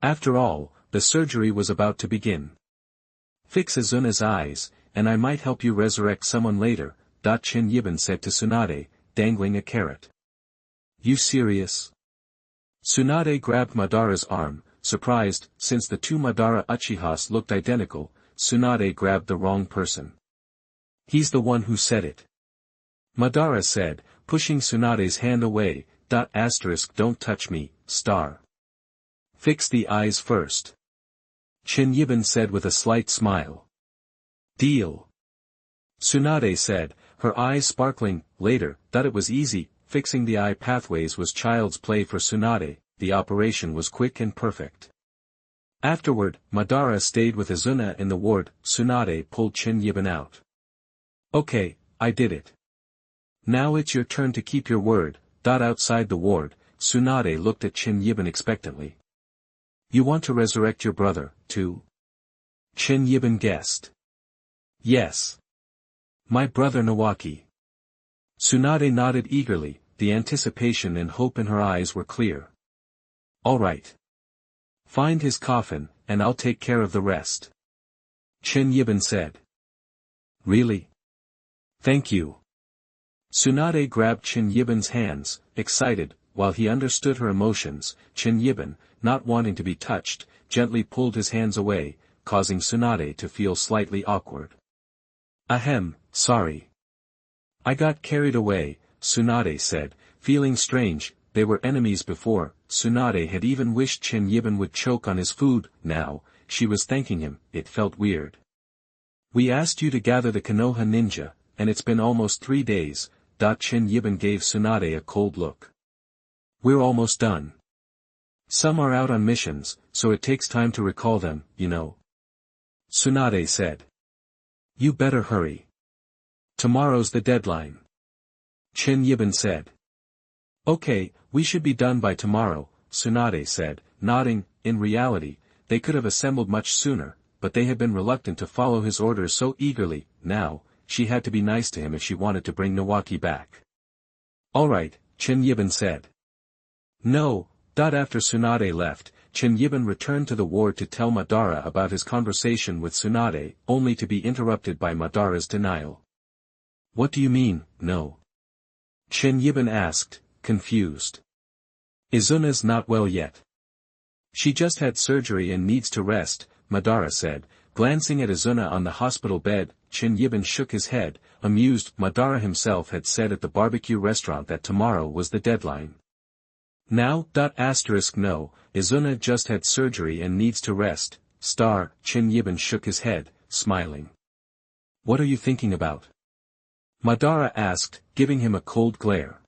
After all, the surgery was about to begin. Fix Izuna's eyes, and I might help you resurrect someone later, Chen Yiban said to Tsunade, dangling a carrot. You serious? Tsunade grabbed Madara's arm, surprised, since the two Madara Uchihas looked identical. Tsunade grabbed the wrong person. He's the one who said it. Madara said, pushing Tsunade's hand away, Don't touch me, star. Fix the eyes first. Chen Yiban said with a slight smile. Deal. Tsunade said, her eyes sparkling, later, it was easy. Fixing the eye pathways was child's play for Tsunade, the operation was quick and perfect. Afterward, Madara stayed with Izuna in the ward. Tsunade pulled Chen Yiban out. Okay, I did it. Now it's your turn to keep your word. Outside the ward, Tsunade looked at Chen Yiban expectantly. You want to resurrect your brother, too? Chen Yiban guessed. Yes. My brother Nawaki. Tsunade nodded eagerly, the anticipation and hope in her eyes were clear. All right. Find his coffin, and I'll take care of the rest. Chen Yiban said. Really? Thank you. Tsunade grabbed Chen Yiban's hands, excited, while he understood her emotions. Chen Yiban, not wanting to be touched, gently pulled his hands away, causing Tsunade to feel slightly awkward. Ahem, sorry. I got carried away, Tsunade said, feeling strange. They were enemies before. Tsunade had even wished Chen Yiban would choke on his food. Now, she was thanking him. It felt weird. We asked you to gather the Konoha ninja, and it's been almost 3 days. Chen Yiban gave Tsunade a cold look. We're almost done. Some are out on missions, so it takes time to recall them, you know. Tsunade said. You better hurry. Tomorrow's the deadline. Chen Yiban said. Okay, we should be done by tomorrow, Tsunade said, nodding. In reality, they could have assembled much sooner, but they had been reluctant to follow his orders so eagerly. Now, she had to be nice to him if she wanted to bring Nawaki back. All right, Chen Yiban said. No. After Tsunade left, Chen Yiban returned to the ward to tell Madara about his conversation with Tsunade, only to be interrupted by Madara's denial. What do you mean, no? Chen Yiban asked, confused. Izuna's not well yet. She just had surgery and needs to rest, Madara said, glancing at Izuna on the hospital bed. Chen Yiban shook his head, amused. Madara himself had said at the barbecue restaurant that tomorrow was the deadline. Now, no, Izuna just had surgery and needs to rest, star. Chen Yiban shook his head, smiling. What are you thinking about? Madara asked, giving him a cold glare.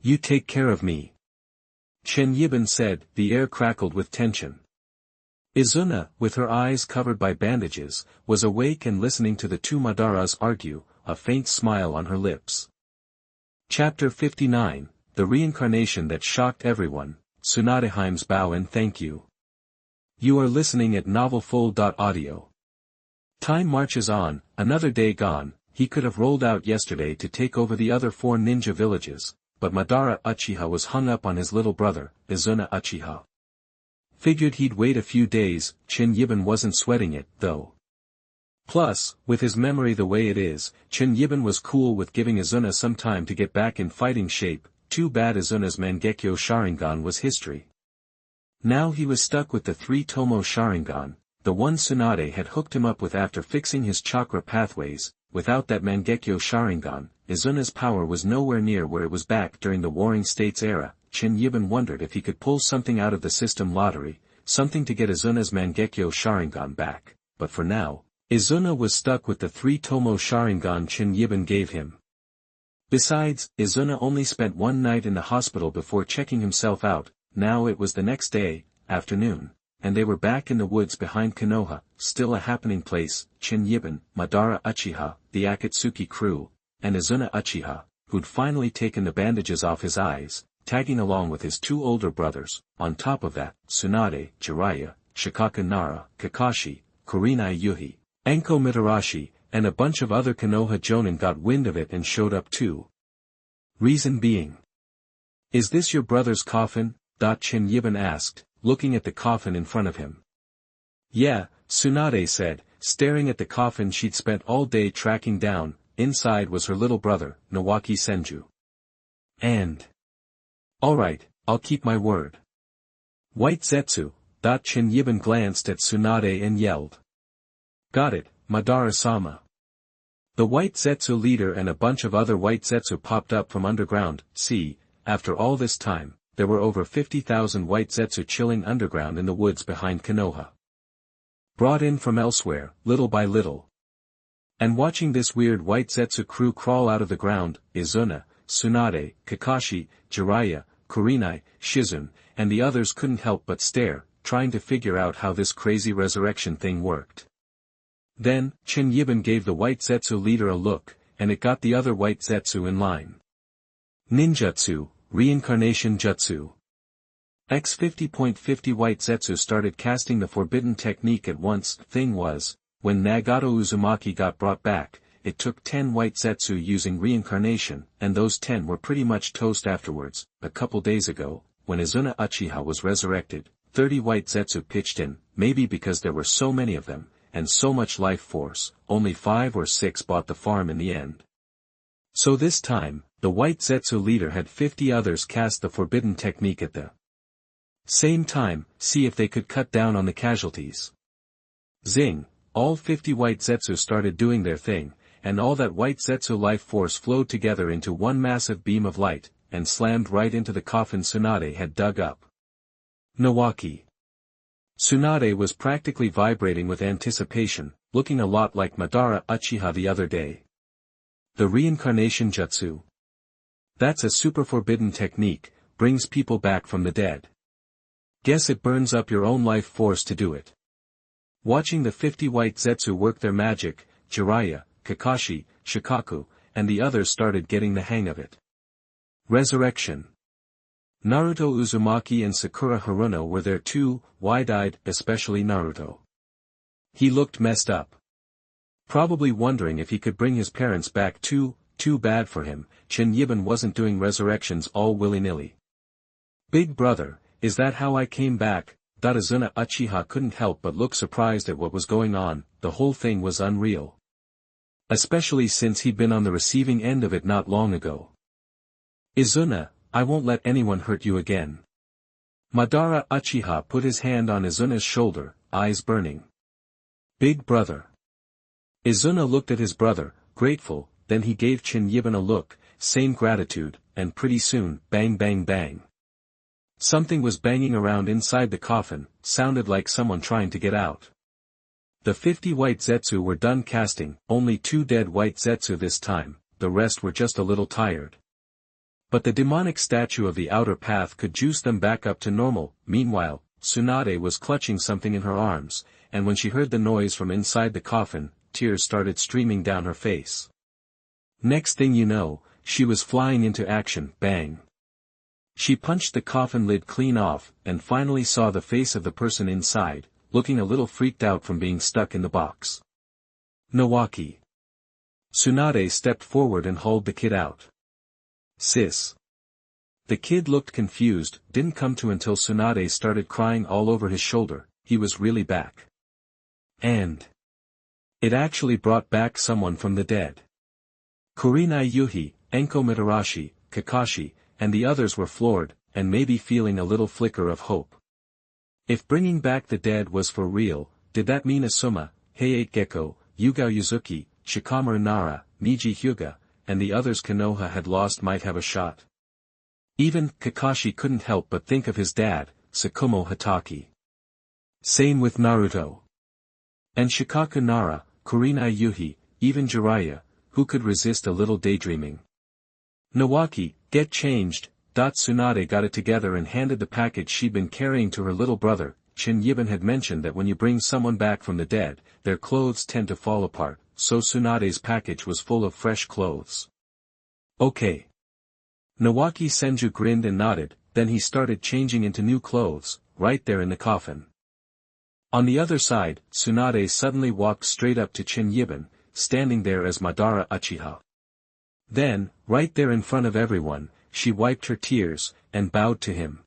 You take care of me. Chen Yiban said. The air crackled with tension. Izuna, with her eyes covered by bandages, was awake and listening to the two Madaras argue, a faint smile on her lips. Chapter 59, The Reincarnation That Shocked Everyone, Tsunade-hime's Bow and Thank You. You are listening at novelfull.audio. Time marches on, another day gone. He could have rolled out yesterday to take over the other 4 ninja villages, but Madara Uchiha was hung up on his little brother, Izuna Uchiha. Figured he'd wait a few days. Chen Yiban wasn't sweating it, though. Plus, with his memory the way it is, Chen Yiban was cool with giving Izuna some time to get back in fighting shape. Too bad Izuna's Mangekyo Sharingan was history. Now he was stuck with the 3 Tomo Sharingan, the one Tsunade had hooked him up with after fixing his chakra pathways. Without that Mangekyo Sharingan, Izuna's power was nowhere near where it was back during the Warring States era. Chen Yiban wondered if he could pull something out of the system lottery, something to get Izuna's Mangekyo Sharingan back, but for now, Izuna was stuck with the 3 Tomo Sharingan Chen Yiban gave him. Besides, Izuna only spent 1 night in the hospital before checking himself out. Now it was the next day, afternoon, and they were back in the woods behind Konoha, still a happening place. Chen Yiban, Madara Uchiha, the Akatsuki crew, and Izuna Uchiha, who'd finally taken the bandages off his eyes, tagging along with his 2 older brothers. On top of that, Tsunade, Jiraiya, Shikaka Nara, Kakashi, Kurenai Yuhi, Enko Mitarashi, and a bunch of other Konoha Jonin got wind of it and showed up too. Reason being, Is this your brother's coffin? Chen Yiban asked, looking at the coffin in front of him. Yeah, Tsunade said, staring at the coffin she'd spent all day tracking down. Inside was her little brother, Nawaki Senju. And... Alright, I'll keep my word. White Zetsu. Chen Yiban glanced at Tsunade and yelled. Got it, Madara-sama. The White Zetsu leader and a bunch of other White Zetsu popped up from underground. See, after all this time, there were over 50,000 White Zetsu chilling underground in the woods behind Konoha. Brought in from elsewhere, little by little. And watching this weird White Zetsu crew crawl out of the ground, Izuna, Tsunade, Kakashi, Jiraiya, Kurenai, Shizune, and the others couldn't help but stare, trying to figure out how this crazy resurrection thing worked. Then, Chen Yiban gave the White Zetsu leader a look, and it got the other White Zetsu in line. Ninjutsu, Reincarnation Jutsu. X 50.50 White Zetsu started casting the forbidden technique at once. Thing was, when Nagato Uzumaki got brought back, it took 10 White Zetsu using reincarnation, and those 10 were pretty much toast afterwards. A couple days ago, when Izuna Uchiha was resurrected, 30 White Zetsu pitched in, maybe because there were so many of them, and so much life force, only 5 or 6 bought the farm in the end. So this time, the White Zetsu leader had 50 others cast the forbidden technique at the same time, see if they could cut down on the casualties. Zing, all 50 White Zetsu started doing their thing, and all that White Zetsu life force flowed together into one massive beam of light, and slammed right into the coffin Tsunade had dug up. Nawaki. Tsunade was practically vibrating with anticipation, looking a lot like Madara Uchiha the other day. The Reincarnation Jutsu. That's a super forbidden technique, brings people back from the dead. Guess it burns up your own life force to do it. Watching the 50 White Zetsu work their magic, Jiraiya, Kakashi, Shikaku, and the others started getting the hang of it. Resurrection. Naruto Uzumaki and Sakura Haruno were there too, wide-eyed, especially Naruto. He looked messed up. Probably wondering if he could bring his parents back too bad for him. Chen Yiban wasn't doing resurrections all willy-nilly. Big brother, is that how I came back? Izuna Uchiha couldn't help but look surprised at what was going on. The whole thing was unreal. Especially since he'd been on the receiving end of it not long ago. Izuna, I won't let anyone hurt you again. Madara Uchiha put his hand on Izuna's shoulder, eyes burning. Big brother. Izuna looked at his brother, grateful, then he gave Chen Yiban a look, same gratitude, and pretty soon, bang bang bang. Something was banging around inside the coffin, sounded like someone trying to get out. The 50 White Zetsu were done casting, only 2 dead White Zetsu this time, the rest were just a little tired. But the demonic statue of the outer path could juice them back up to normal. Meanwhile, Tsunade was clutching something in her arms, and when she heard the noise from inside the coffin, tears started streaming down her face. Next thing you know, she was flying into action, bang. She punched the coffin lid clean off, and finally saw the face of the person inside, looking a little freaked out from being stuck in the box. Nawaki. Tsunade stepped forward and hauled the kid out. Sis. The kid looked confused, didn't come to until Tsunade started crying all over his shoulder. He was really back. And it actually brought back someone from the dead. Kurenai Yuhi, Enko Mitarashi, Kakashi, and the others were floored, and maybe feeling a little flicker of hope. If bringing back the dead was for real, did that mean Asuma, Heiate Gecko, Yugao Yuzuki, Shikamaru Nara, Niji Hyuga, and the others Konoha had lost might have a shot? Even Kakashi couldn't help but think of his dad, Tsukumo Hatake. Same with Naruto. And Shikaku Nara, Kurenai Yuhi, even Jiraiya, who could resist a little daydreaming? Nawaki, get changed. Tsunade got it together and handed the package she'd been carrying to her little brother. Chen Yiban had mentioned that when you bring someone back from the dead, their clothes tend to fall apart, so Tsunade's package was full of fresh clothes. Okay. Nawaki Senju grinned and nodded, then he started changing into new clothes, right there in the coffin. On the other side, Tsunade suddenly walked straight up to Chen Yiban, standing there as Madara Uchiha. Then, right there in front of everyone, she wiped her tears, and bowed to him.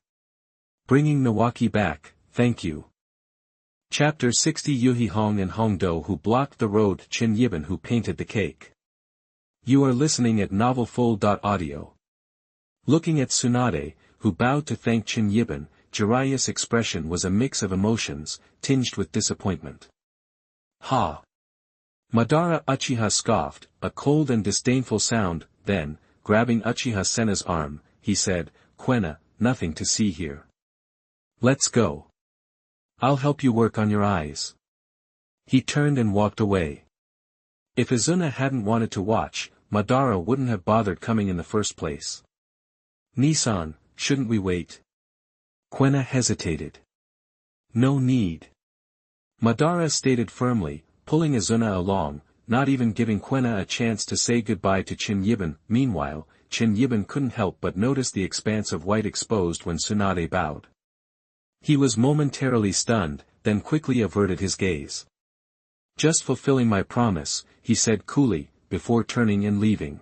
Bringing Nawaki back, thank you. Chapter 60 Yuhi Hong and Hongdo who blocked the road, Chen Yiban who painted the cake. You are listening at novelfull.audio. Looking at Tsunade, who bowed to thank Chen Yiban, Jiraiya's expression was a mix of emotions, tinged with disappointment. Ha! Madara Uchiha scoffed, a cold and disdainful sound, then, grabbing Uchiha Sena's arm, he said, Quena, nothing to see here. Let's go. I'll help you work on your eyes. He turned and walked away. If Izuna hadn't wanted to watch, Madara wouldn't have bothered coming in the first place. Nissan, shouldn't we wait? Quena hesitated. No need. Madara stated firmly, pulling Izuna along, not even giving Quena a chance to say goodbye to Chen Yiban. Meanwhile, Chen Yiban couldn't help but notice the expanse of white exposed when Tsunade bowed. He was momentarily stunned, then quickly averted his gaze. Just fulfilling my promise, he said coolly, before turning and leaving.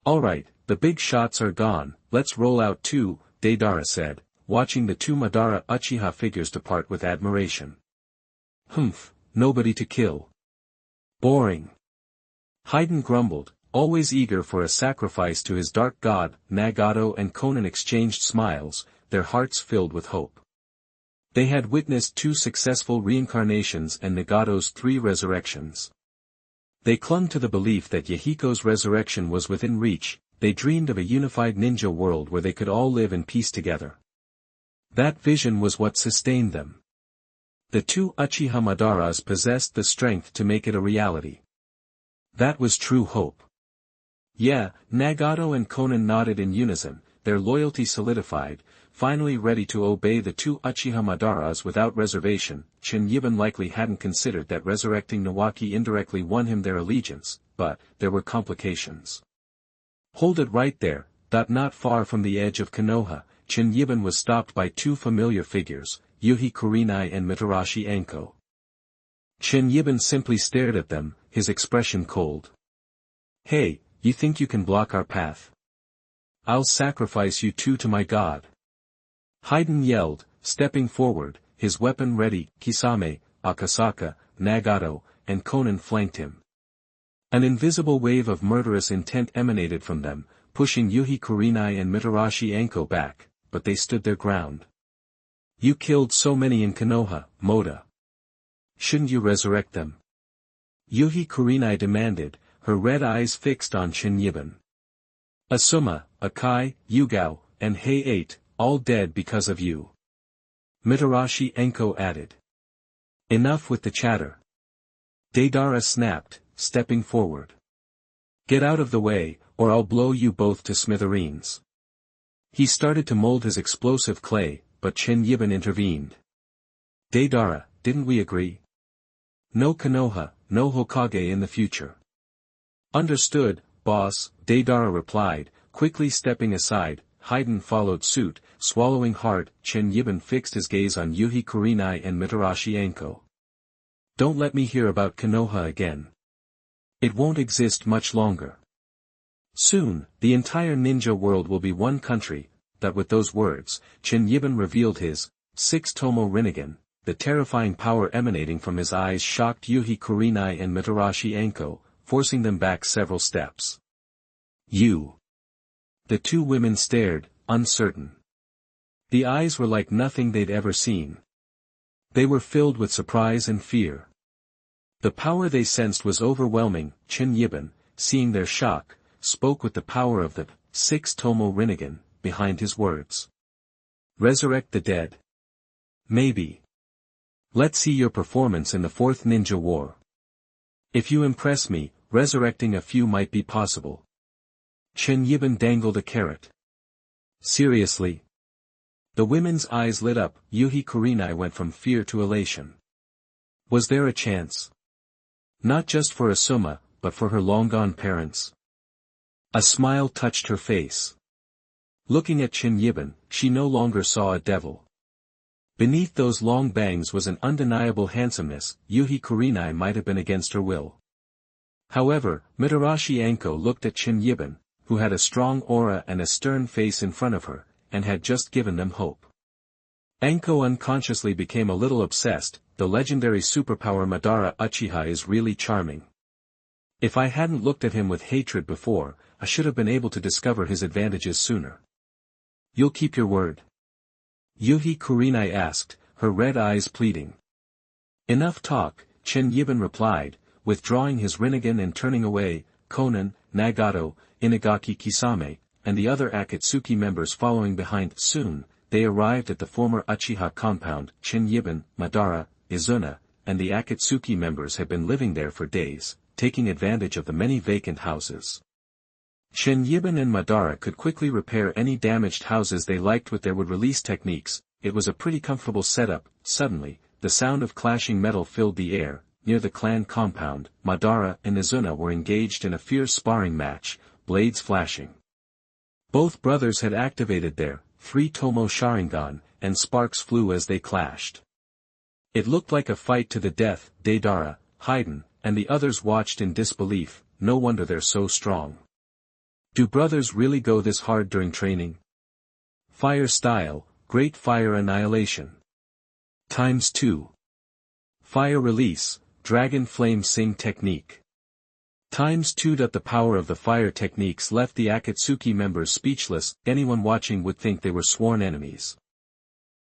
Alright, the big shots are gone, let's roll out too, Deidara said, watching the two Madara Uchiha figures depart with admiration. Humph, nobody to kill. Boring. Haydn grumbled, always eager for a sacrifice to his dark god. Nagato and Konan exchanged smiles, their hearts filled with hope. They had witnessed 2 successful reincarnations and Nagato's 3 resurrections. They clung to the belief that Yahiko's resurrection was within reach. They dreamed of a unified ninja world where they could all live in peace together. That vision was what sustained them. The 2 Uchiha Madaras possessed the strength to make it a reality. That was true hope. Yeah, Nagato and Konan nodded in unison, their loyalty solidified, finally ready to obey the 2 Uchiha Madaras without reservation. Chen Yiban likely hadn't considered that resurrecting Nawaki indirectly won him their allegiance, but there were complications. Hold it right there. Not far from the edge of Konoha, Chen Yiban was stopped by 2 familiar figures, Yuhi Kurenai and Mitarashi Anko. Chen Yiban simply stared at them, his expression cold. Hey, you think you can block our path? I'll sacrifice you 2 to my god. Haydn yelled, stepping forward, his weapon ready. Kisame, Akasaka, Nagato, and Konan flanked him. An invisible wave of murderous intent emanated from them, pushing Yuhi Kurenai and Mitarashi Anko back, but they stood their ground. You killed so many in Konoha, Moda. Shouldn't you resurrect them? Yuhi Kurenai demanded, her red eyes fixed on Chen Yiban. Asuma, Akai, Yugao, and Hei-8, all dead because of you. Mitarashi Anko added. Enough with the chatter. Deidara snapped, stepping forward. Get out of the way, or I'll blow you both to smithereens. He started to mold his explosive clay, but Chen Yiban intervened. Deidara, didn't we agree? No Konoha, no Hokage in the future. Understood, boss, Deidara replied, quickly stepping aside. Haydn followed suit, swallowing hard. Chen Yiban fixed his gaze on Yuhi Kurenai and Mitarashi Anko. Don't let me hear about Konoha again. It won't exist much longer. Soon, the entire ninja world will be one country. That with those words, Chen Yiban revealed his 6-tomo Rinnegan. The terrifying power emanating from his eyes shocked Yuhi Kurenai and Mitarashi Anko, forcing them back several steps. You. The 2 women stared, uncertain. The eyes were like nothing they'd ever seen. They were filled with surprise and fear. The power they sensed was overwhelming. Chen Yiban, seeing their shock, spoke with the power of the 6-tomo Rinnegan, behind his words. Resurrect the dead. Maybe. Let's see your performance in the 4th Ninja War. If you impress me, resurrecting a few might be possible. Chen Yiban dangled a carrot. Seriously? The women's eyes lit up. Yuhi Kurenai went from fear to elation. Was there a chance? Not just for Asuma, but for her long-gone parents? A smile touched her face. Looking at Chen Yiban, she no longer saw a devil. Beneath those long bangs was an undeniable handsomeness. Yuhi Kurenai might have been against her will. However, Mitarashi Anko looked at Chen Yiban, who had a strong aura and a stern face in front of her, and had just given them hope. Anko unconsciously became a little obsessed. The legendary superpower Madara Uchiha is really charming. If I hadn't looked at him with hatred before, I should have been able to discover his advantages sooner. You'll keep your word? Yuhi Kurenai asked, her red eyes pleading. Enough talk, Chen Yiban replied, withdrawing his Rinnegan and turning away. Konan, Nagato, Inagaki Kisame, and the other Akatsuki members following behind. Soon, they arrived at the former Uchiha compound. Chen Yiban, Madara, Izuna, and the Akatsuki members had been living there for days, taking advantage of the many vacant houses. Chen Yiban and Madara could quickly repair any damaged houses they liked with their would-release techniques. It was a pretty comfortable setup. Suddenly, the sound of clashing metal filled the air. Near the clan compound, Madara and Izuna were engaged in a fierce sparring match, blades flashing. Both brothers had activated their 3-Tomo Sharingan, and sparks flew as they clashed. It looked like a fight to the death. Deidara, Haiden, and the others watched in disbelief. No wonder they're so strong. Do brothers really go this hard during training? Fire style, Great Fire Annihilation. ×2. Fire release, Dragon Flame Sing technique. ×2. The power of the fire techniques left the Akatsuki members speechless. Anyone watching would think they were sworn enemies.